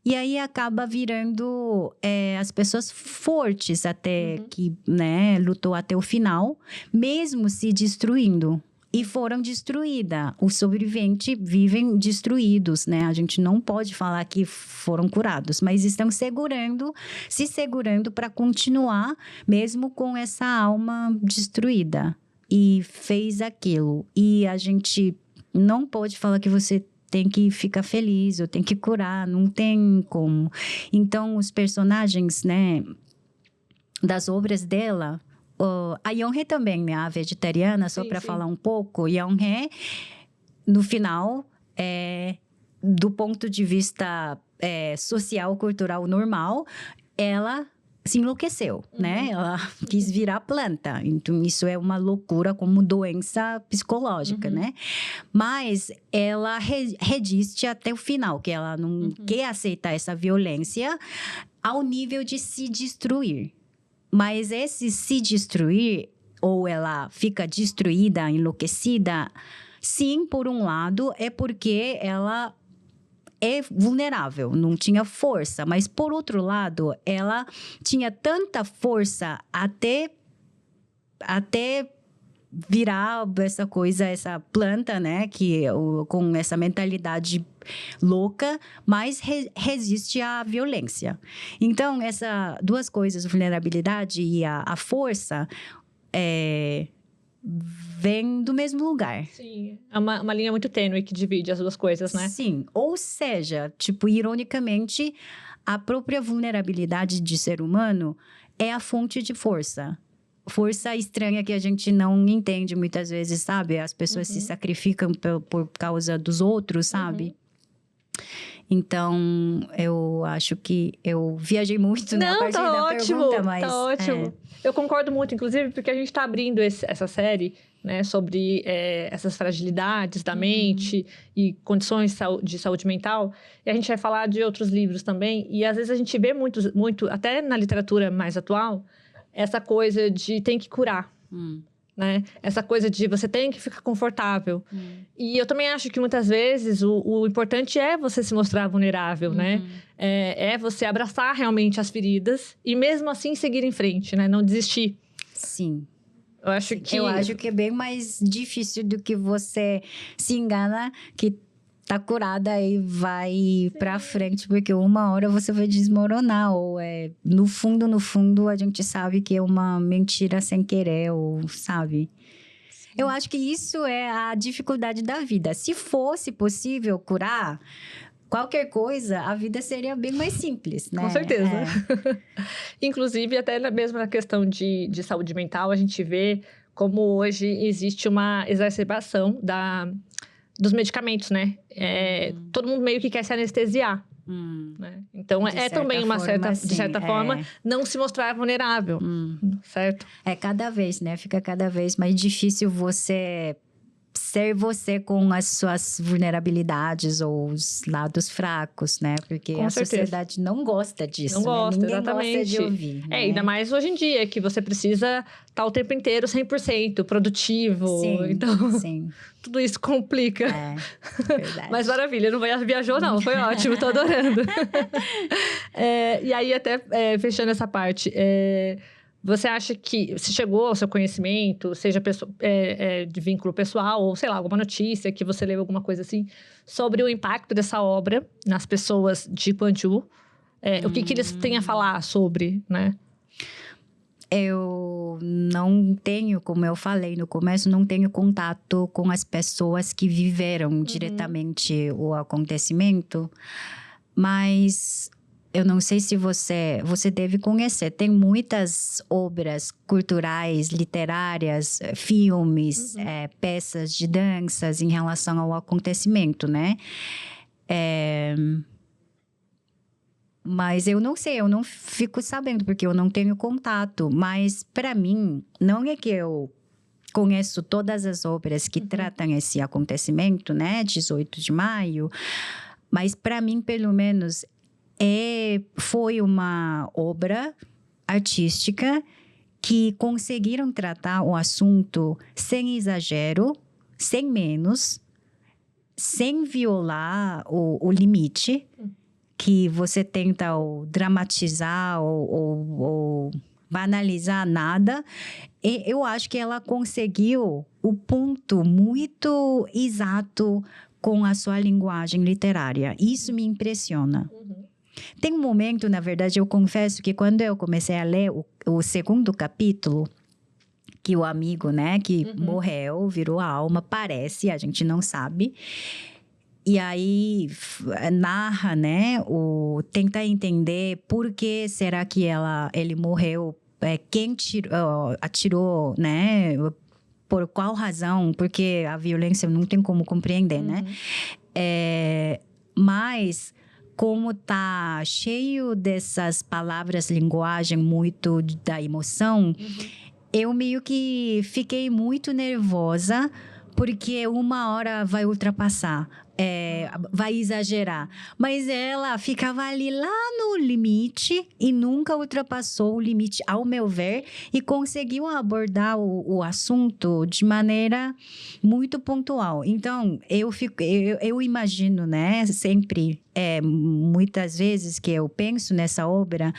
E aí acaba virando as pessoas fortes até que, né, lutou até o final, mesmo se destruindo. E foram destruídas. Os sobreviventes vivem destruídos, né? A gente não pode falar que foram curados, mas estão se segurando para continuar, mesmo com essa alma destruída. E fez aquilo. E a gente não pode falar que você tem que ficar feliz ou tem que curar, não tem como. Então, os personagens, né, das obras dela... a Yeon-hye também, né? A vegetariana, só para falar um pouco. Yeon-hye, no final, do ponto de vista social, cultural, normal, ela se enlouqueceu, né? Ela quis virar planta. Então, isso é uma loucura como doença psicológica, né? Mas ela resiste até o final, que ela não quer aceitar essa violência ao nível de se destruir. Mas esse se destruir, ou ela fica destruída, enlouquecida, sim, por um lado, é porque ela é vulnerável, não tinha força. Mas, por outro lado, ela tinha tanta força até virar essa coisa, essa planta, né? Com essa mentalidade louca, mas resiste à violência. Então, essas duas coisas, vulnerabilidade e a força, vêm do mesmo lugar. Sim, é uma linha muito tênue que divide as duas coisas, né? Sim, ou seja, ironicamente, a própria vulnerabilidade de ser humano é a fonte de força. Força estranha que a gente não entende muitas vezes, sabe? As pessoas se sacrificam por causa dos outros, sabe? Então, eu acho que eu viajei muito na parte da pergunta, mas... Tá ótimo. Eu concordo muito, inclusive, porque a gente está abrindo essa série, né, sobre essas fragilidades da mente e condições de saúde mental. E a gente vai falar de outros livros também. E, às vezes, a gente vê muito, até na literatura mais atual, essa coisa de tem que curar. Né? Essa coisa de você tem que ficar confortável. E eu também acho que muitas vezes o importante é você se mostrar vulnerável, né? É você abraçar realmente as feridas e mesmo assim seguir em frente, né? Não desistir. Sim. Eu acho que é bem mais difícil do que você se engana que tá curada e vai pra frente, porque uma hora você vai desmoronar, ou no fundo, a gente sabe que é uma mentira sem querer, ou sabe? Sim. Eu acho que isso é a dificuldade da vida. Se fosse possível curar qualquer coisa, a vida seria bem mais simples, né? Com certeza. Inclusive, até mesmo na questão de saúde mental, a gente vê como hoje existe uma exacerbação dos medicamentos, né? Todo mundo meio que quer se anestesiar. Né? Então, também de certa forma, não se mostrar vulnerável, certo? Cada vez, né? Fica cada vez mais difícil você ser você com as suas vulnerabilidades ou os lados fracos, né? Porque Com a certeza. sociedade não gosta disso, Não gosta, né? Ninguém exatamente. gosta de ouvir, né? Ainda mais hoje em dia, que você precisa estar o tempo inteiro 100% produtivo. Sim, então, sim. tudo isso complica. Verdade. Mas maravilha, não viajou não, foi ótimo, tô adorando. E aí, até fechando essa parte, você acha que se chegou ao seu conhecimento, seja de vínculo pessoal, ou sei lá, alguma notícia que você leu, alguma coisa assim, sobre o impacto dessa obra nas pessoas de Quanzhou? O que eles têm a falar sobre, né? Eu não tenho, como eu falei no começo, não tenho contato com as pessoas que viveram diretamente o acontecimento, mas eu não sei se você deve conhecer. Tem muitas obras culturais, literárias, filmes, peças de danças em relação ao acontecimento, né? Mas eu não sei, eu não fico sabendo, porque eu não tenho contato. Mas, para mim, não é que eu conheço todas as obras que tratam esse acontecimento, né? 18 de maio. Mas, para mim, pelo menos, foi uma obra artística que conseguiram tratar o assunto sem exagero, sem menos, sem violar o limite que você tenta dramatizar ou banalizar nada. E eu acho que ela conseguiu o ponto muito exato com a sua linguagem literária. Isso me impressiona. Tem um momento, na verdade, eu confesso que quando eu comecei a ler o segundo capítulo, que o amigo, né, que morreu, virou alma, parece, a gente não sabe. E aí narra, né, tenta entender por que será que ele morreu, quem atirou, né, por qual razão, porque a violência não tem como compreender, né? Mas como tá cheio dessas palavras, linguagem muito da emoção, eu meio que fiquei muito nervosa, porque uma hora vai ultrapassar, vai exagerar. Mas ela ficava ali lá no limite e nunca ultrapassou o limite, ao meu ver, e conseguiu abordar o assunto de maneira muito pontual. Então, eu imagino, né, sempre, muitas vezes que eu penso nessa obra,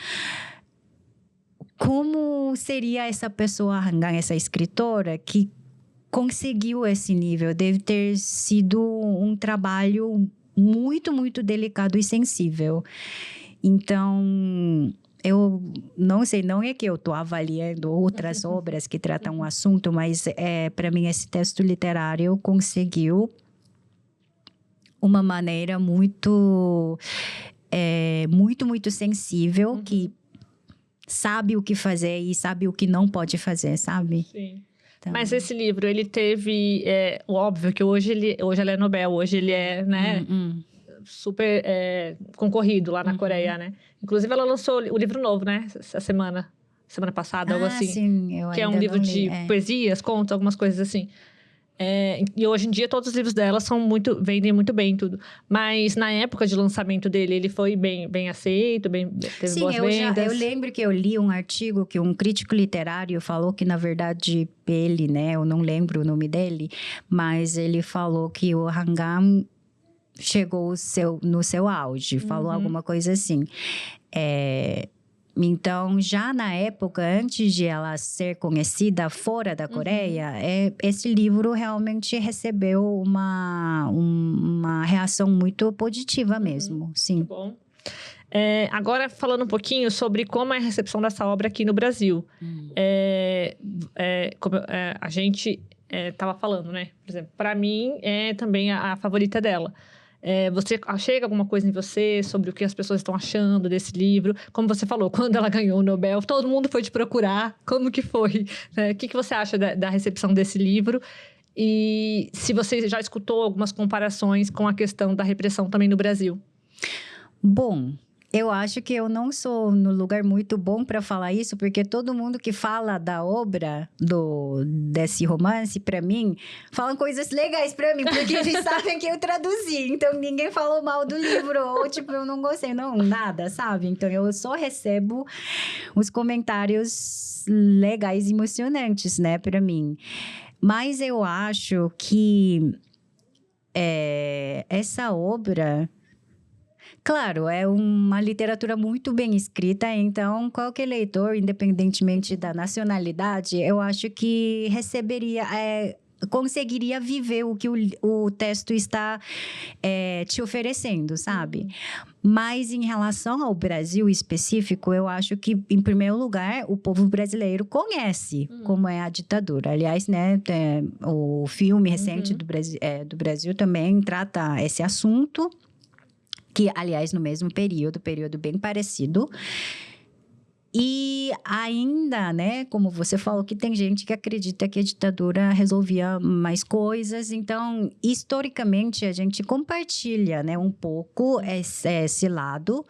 como seria essa pessoa, essa escritora, que conseguiu esse nível? Deve ter sido um trabalho muito, muito delicado e sensível. Então, eu não sei, não é que eu estou avaliando outras obras que tratam o assunto, mas para mim esse texto literário conseguiu uma maneira muito, muito, muito sensível, que sabe o que fazer e sabe o que não pode fazer, sabe? Sim. Então... Mas esse livro, ele teve... óbvio que hoje ele é Nobel, hoje ele é, né, super concorrido lá na Coreia, né? Inclusive, ela lançou o livro novo, né? Essa semana passada, algo assim. Sim, que é um livro de poesias, contos, algumas coisas assim. E hoje em dia, todos os livros dela vendem muito bem, tudo. Mas na época de lançamento dele, ele foi bem aceito, teve boas vendas. Eu lembro que eu li um artigo que um crítico literário falou que, na verdade, ele, né? Eu não lembro o nome dele, mas ele falou que o Hangam chegou no seu auge, falou alguma coisa assim. Então, já na época, antes de ela ser conhecida fora da Coreia, esse livro realmente recebeu uma reação muito positiva mesmo, sim. Muito bom. Agora, falando um pouquinho sobre como é a recepção dessa obra aqui no Brasil. Como a gente estava falando, né? Por exemplo, para mim, é também a favorita dela. Você chega alguma coisa em você sobre o que as pessoas estão achando desse livro? Como você falou, quando ela ganhou o Nobel, todo mundo foi te procurar. Como que foi? O que você acha da recepção desse livro? E se você já escutou algumas comparações com a questão da repressão também no Brasil? Bom, Eu acho que eu não sou no lugar muito bom para falar isso, porque todo mundo que fala da obra desse romance, para mim, falam coisas legais para mim, porque eles sabem que eu traduzi. Então, ninguém falou mal do livro, ou tipo, eu não gostei, não, nada, sabe? Então, eu só recebo os comentários legais e emocionantes, né, para mim. Mas eu acho que essa obra... Claro, é uma literatura muito bem escrita, então qualquer leitor, independentemente da nacionalidade, eu acho que conseguiria viver o que o texto está te oferecendo, sabe? Mas em relação ao Brasil específico, eu acho que, em primeiro lugar, o povo brasileiro conhece como é a ditadura. Aliás, né, o filme recente do Brasil também trata esse assunto. Que, aliás, no mesmo período bem parecido. E ainda, né, como você falou, que tem gente que acredita que a ditadura resolvia mais coisas. Então, historicamente, a gente compartilha, né, um pouco esse lado.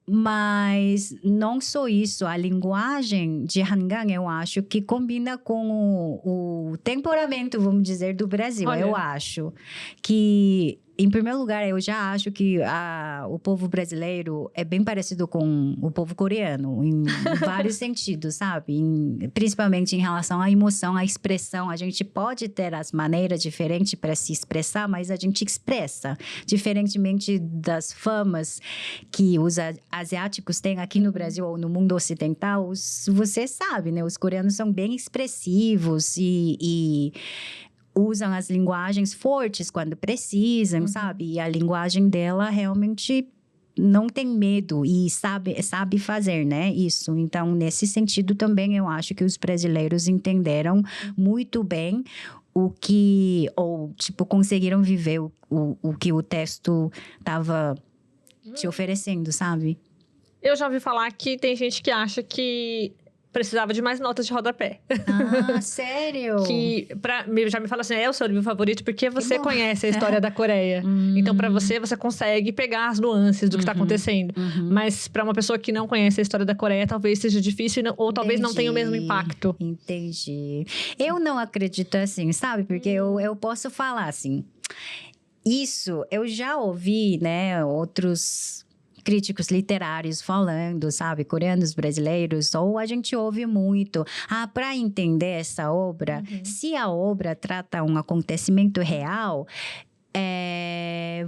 Mas não só isso, a linguagem de Hanggang, eu acho que combina com o temperamento, vamos dizer, do Brasil. Olha. Eu acho que, em primeiro lugar, eu já acho que o povo brasileiro é bem parecido com o povo coreano, em vários sentidos, sabe? Principalmente em relação à emoção, à expressão. A gente pode ter as maneiras diferentes para se expressar, mas a gente expressa. Diferentemente das famas que os asiáticos têm aqui no Brasil ou no mundo ocidental, você sabe, né? Os coreanos são bem expressivos e usam as linguagens fortes quando precisam, sabe? E a linguagem dela realmente não tem medo e sabe fazer, né? Isso. Então, nesse sentido também, eu acho que os brasileiros entenderam muito bem conseguiram viver o que o texto estava te oferecendo, sabe? Eu já ouvi falar que tem gente que acha que precisava de mais notas de rodapé. Ah, sério? Que já me fala assim, é o seu livro favorito porque você conhece a história da Coreia. Então, para você consegue pegar as nuances do que está acontecendo. Mas para uma pessoa que não conhece a história da Coreia, talvez seja difícil ou talvez não tenha o mesmo impacto. Entendi. Eu não acredito assim, sabe? Porque eu posso falar assim. Isso, eu já ouvi, né, outros críticos literários falando, sabe, coreanos brasileiros, ou a gente ouve muito. Para entender essa obra, se a obra trata um acontecimento real,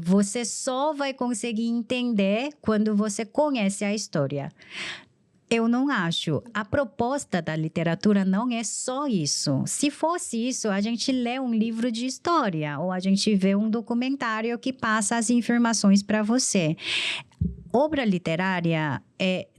você só vai conseguir entender quando você conhece a história. Eu não acho. A proposta da literatura não é só isso. Se fosse isso, a gente lê um livro de história ou a gente vê um documentário que passa as informações para você. Obra literária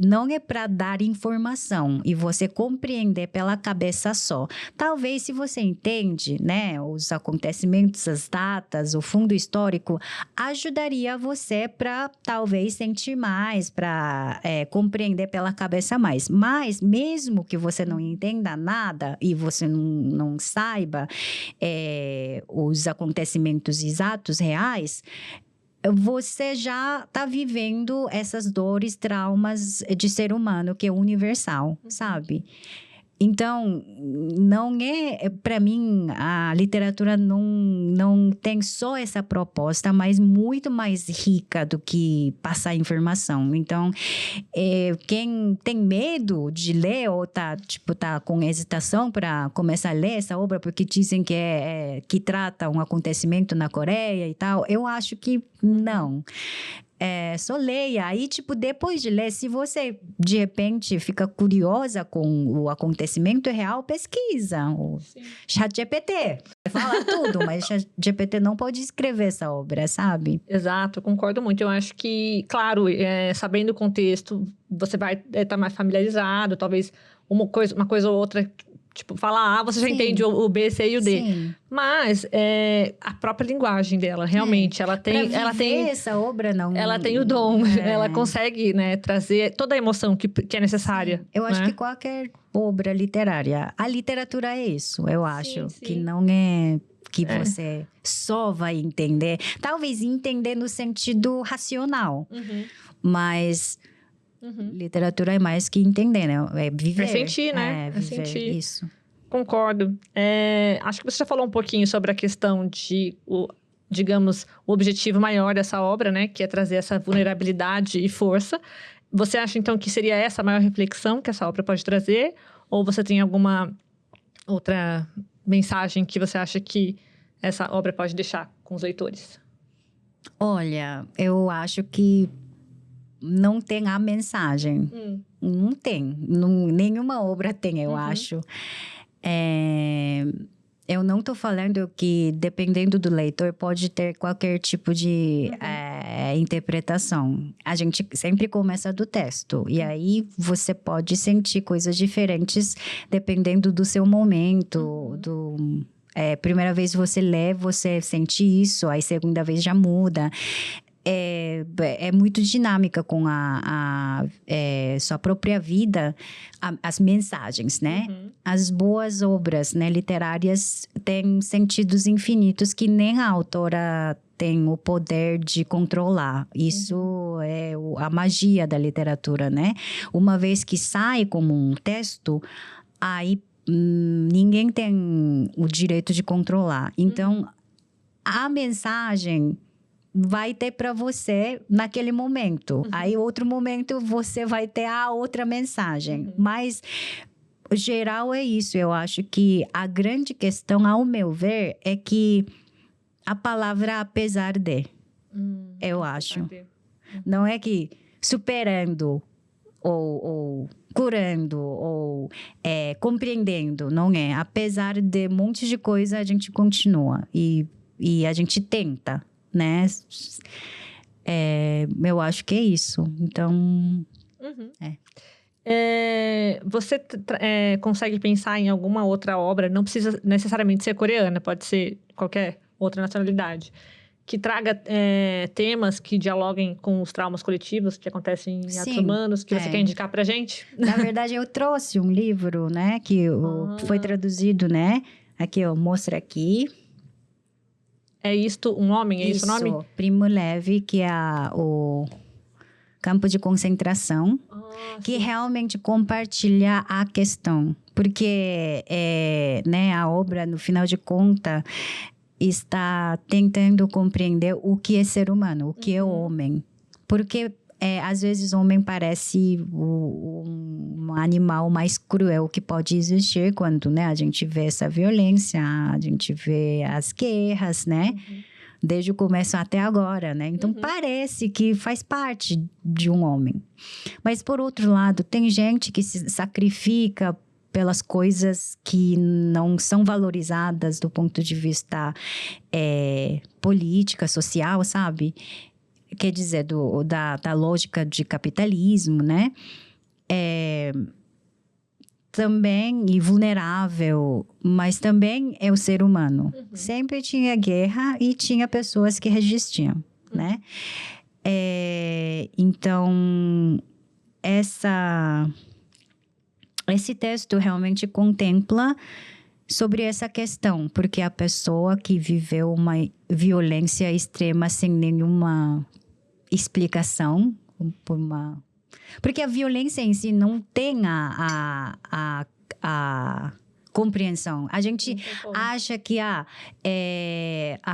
não é para dar informação e você compreender pela cabeça só. Talvez, se você entende, né, os acontecimentos, as datas, o fundo histórico, ajudaria você para talvez sentir mais, para compreender pela cabeça mais. Mas, mesmo que você não entenda nada e você não saiba os acontecimentos exatos, reais, você já está vivendo essas dores, traumas de ser humano, que é universal, sabe? Então, não para mim, a literatura não tem só essa proposta, mas muito mais rica do que passar informação. Então, quem tem medo de ler ou tá com hesitação para começar a ler essa obra, porque dizem que trata um acontecimento na Coreia e tal, eu acho que não. Só leia. Aí, depois de ler, se você, de repente, fica curiosa com o acontecimento real, pesquisa. O ChatGPT fala tudo, mas ChatGPT não pode escrever essa obra, sabe? Exato, concordo muito. Eu acho que, claro, sabendo o contexto, você vai estar mais familiarizado. Talvez uma coisa ou outra... falar você já entende o B, C e o D. Sim. Mas a própria linguagem dela, realmente, ela tem... Pra viver essa obra, não... Ela tem o dom, ela consegue, né, trazer toda a emoção que é necessária. Sim. Eu acho que qualquer obra literária... A literatura é isso, eu acho. Sim. Que não é que você só vai entender. Talvez entender no sentido racional, mas literatura é mais que entender, né? É viver. É sentir, né? É viver, sentir. isso. Concordo. Acho que você já falou um pouquinho sobre a questão de, digamos, o objetivo maior dessa obra, né? Que é trazer essa vulnerabilidade e força. Você acha, então, que seria essa a maior reflexão que essa obra pode trazer? Ou você tem alguma outra mensagem que você acha que essa obra pode deixar com os leitores? Olha, eu acho que não tem a mensagem. Não tem. Nenhuma obra tem, eu acho. Eu não estou falando que, dependendo do leitor, pode ter qualquer tipo de interpretação. A gente sempre começa do texto. E aí, você pode sentir coisas diferentes, dependendo do seu momento, primeira vez você lê, você sente isso. Aí, segunda vez já muda. É muito dinâmica com a sua própria vida, as mensagens, né? As boas obras, né, literárias têm sentidos infinitos que nem a autora tem o poder de controlar. Isso é a magia da literatura, né? Uma vez que sai como um texto, aí ninguém tem o direito de controlar. Então, a mensagem vai ter para você naquele momento. Aí, outro momento, você vai ter a outra mensagem. Mas, geral, é isso. Eu acho que a grande questão, ao meu ver, é que a palavra apesar de, eu acho. Não é que superando ou curando ou compreendendo, não é. Apesar de um monte de coisa, a gente continua e a gente tenta, né? Eu acho que é isso. Então, você consegue pensar em alguma outra obra, não precisa necessariamente ser coreana, pode ser qualquer outra nacionalidade, que traga temas que dialoguem com os traumas coletivos que acontecem em atos humanos, que você quer indicar pra gente? Na verdade, eu trouxe um livro, né, que foi traduzido, né? Aqui, mostra aqui. É Isto um Homem? É isso o nome? Primo Levi, que é o campo de concentração, que realmente compartilha a questão. Porque né, a obra, no final de contas, está tentando compreender o que é ser humano, o que é o homem. Porque, às vezes, o homem parece um animal mais cruel que pode existir quando, né, a gente vê essa violência, a gente vê as guerras, né? Desde o começo até agora, né? Então, parece que faz parte de um homem. Mas, por outro lado, tem gente que se sacrifica pelas coisas que não são valorizadas do ponto de vista política, social, sabe? Quer dizer, da lógica de capitalismo, né? Também e vulnerável, mas também é o ser humano. Sempre tinha guerra e tinha pessoas que resistiam, né? Então, esse texto realmente contempla sobre essa questão, porque a pessoa que viveu uma violência extrema sem nenhuma explicação, porque a violência em si não tem a compreensão. A gente acha que a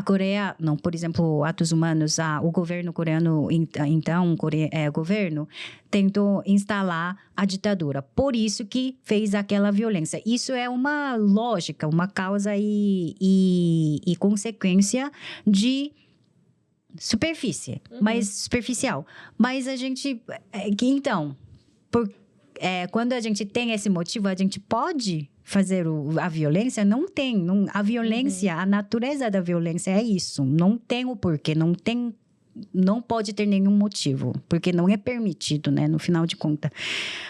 Coreia, não, por exemplo, atos humanos, o governo coreano, então, governo, tentou instalar a ditadura. Por isso que fez aquela violência. Isso é uma lógica, uma causa e consequência de superfície, mais superficial. Mas a gente... então, quando a gente tem esse motivo, a gente pode fazer a violência? Não tem. A violência, a natureza da violência é isso. Não tem o porquê, não pode ter nenhum motivo, porque não é permitido, né, no final de contas.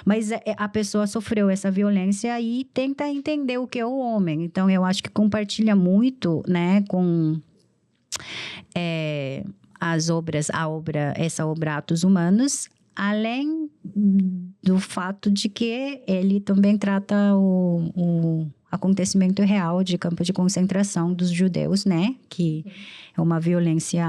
Mas a pessoa sofreu essa violência e tenta entender o que é o homem. Então, eu acho que compartilha muito, né, com essa obra Atos Humanos. além do fato de que ele também trata o acontecimento real de campo de concentração dos judeus, né? Que é uma violência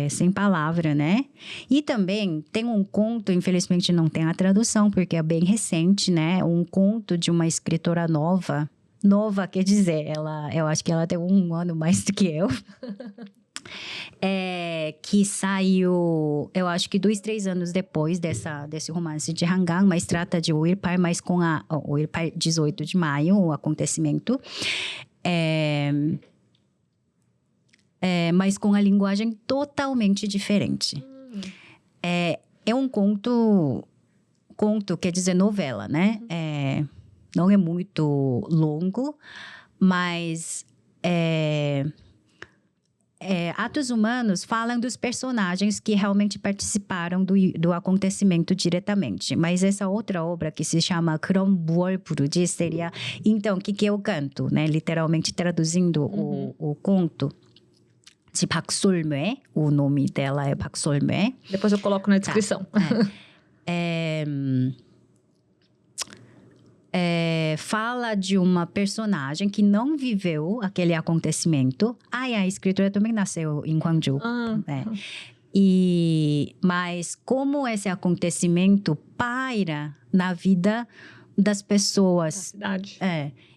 sem palavra, né? E também tem um conto, infelizmente não tem a tradução, porque é bem recente, né? Um conto de uma escritora nova. Nova, quer dizer, eu acho que ela tem 1 ano mais do que eu. Que saiu, eu acho que 2, 3 anos depois desse romance de Hangang, mas trata de Uirpar, mas com o Uirpar 18 de maio, o acontecimento. Mas com a linguagem totalmente diferente. É um conto, quer dizer novela, né? Não é muito longo, mas Atos Humanos falam dos personagens que realmente participaram do acontecimento diretamente. Mas essa outra obra que se chama Krom Muol Buruji seria... Então, o que eu canto, né? Literalmente traduzindo o conto. De Park Sol-mue, o nome dela é Park Sol-mue. Depois eu coloco na descrição. Fala de uma personagem que não viveu aquele acontecimento. A escritora também nasceu em Gwangju. Mas como esse acontecimento paira na vida das pessoas. Da cidade.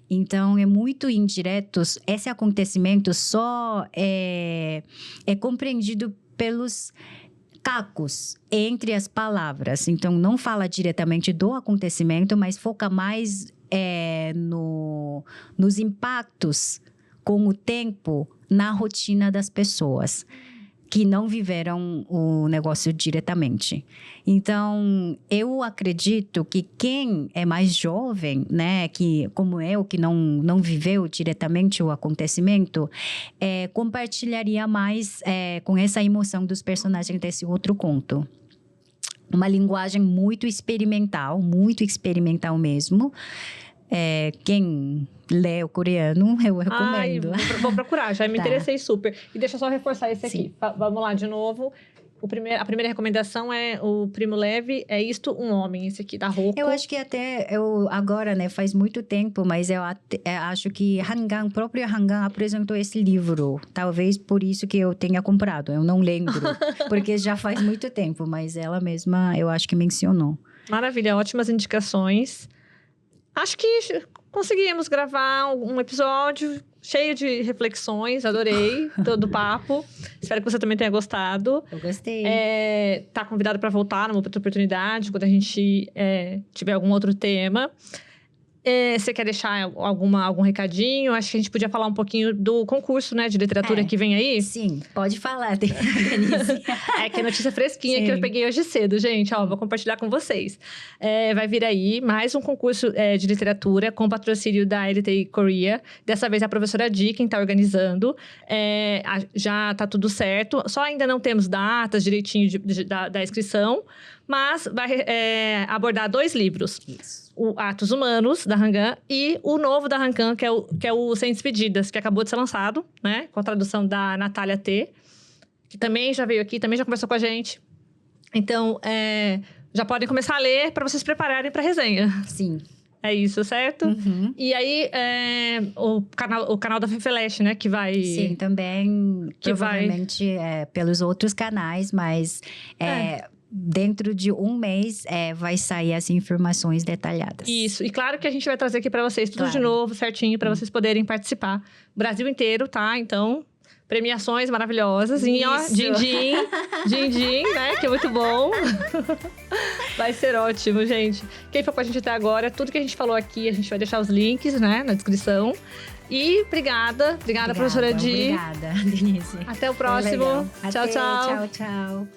Então, é muito indireto. Esse acontecimento só é compreendido pelos cacos entre as palavras. Então, não fala diretamente do acontecimento, mas foca mais nos impactos com o tempo na rotina das pessoas que não viveram o negócio diretamente. Então, eu acredito que quem é mais jovem, né, que como eu, que não viveu diretamente o acontecimento, compartilharia mais com essa emoção dos personagens desse outro conto. Uma linguagem muito experimental mesmo. Quem lê o coreano, eu recomendo. Vou procurar, já me interessei super. E deixa eu só reforçar esse aqui. Vamos lá de novo. A primeira recomendação é o Primo Levi, é Isto, um Homem, esse aqui, da Rocco. Eu acho que agora, né, faz muito tempo, mas eu acho que o próprio Hangang apresentou esse livro. Talvez por isso que eu tenha comprado, eu não lembro. Porque já faz muito tempo, mas ela mesma, eu acho que mencionou. Maravilha, ótimas indicações. Acho que conseguimos gravar um episódio cheio de reflexões, adorei todo o papo. Espero que você também tenha gostado. Eu gostei. Tá convidado para voltar numa outra oportunidade, quando a gente tiver algum outro tema. Você quer deixar algum recadinho? Acho que a gente podia falar um pouquinho do concurso, né, de literatura que vem aí. Sim, pode falar, Denise. Que é notícia fresquinha que eu peguei hoje cedo, gente. Vou compartilhar com vocês. Vai vir aí mais um concurso de literatura com patrocínio da LTI Korea. Dessa vez a professora Di, quem está organizando. Já tá tudo certo. Só ainda não temos datas direitinho da inscrição. Mas vai abordar 2 livros. Isso. O Atos Humanos, da Hangang, e o novo da Hangang, que é o Sem Despedidas, que acabou de ser lançado, né? Com a tradução da Natália T., que também já veio aqui, também já conversou com a gente. Então, já podem começar a ler para vocês prepararem para a resenha. Sim. É isso, certo? Uhum. E aí, o canal da Fefeleche, né? Que vai... Sim, também, provavelmente, pelos outros canais, mas... Dentro de 1 mês, vai sair as informações detalhadas. Isso. E claro que a gente vai trazer aqui para vocês tudo de novo, certinho, para vocês poderem participar. Brasil inteiro, tá? Então, premiações maravilhosas. E, ó, din-din, né? Que é muito bom. Vai ser ótimo, gente. Quem foi com a gente até agora, tudo que a gente falou aqui, a gente vai deixar os links, né? Na descrição. E obrigada, professora Di. Obrigada, Denise. Até o próximo. Tchau, Tchau, tchau. Tchau, tchau.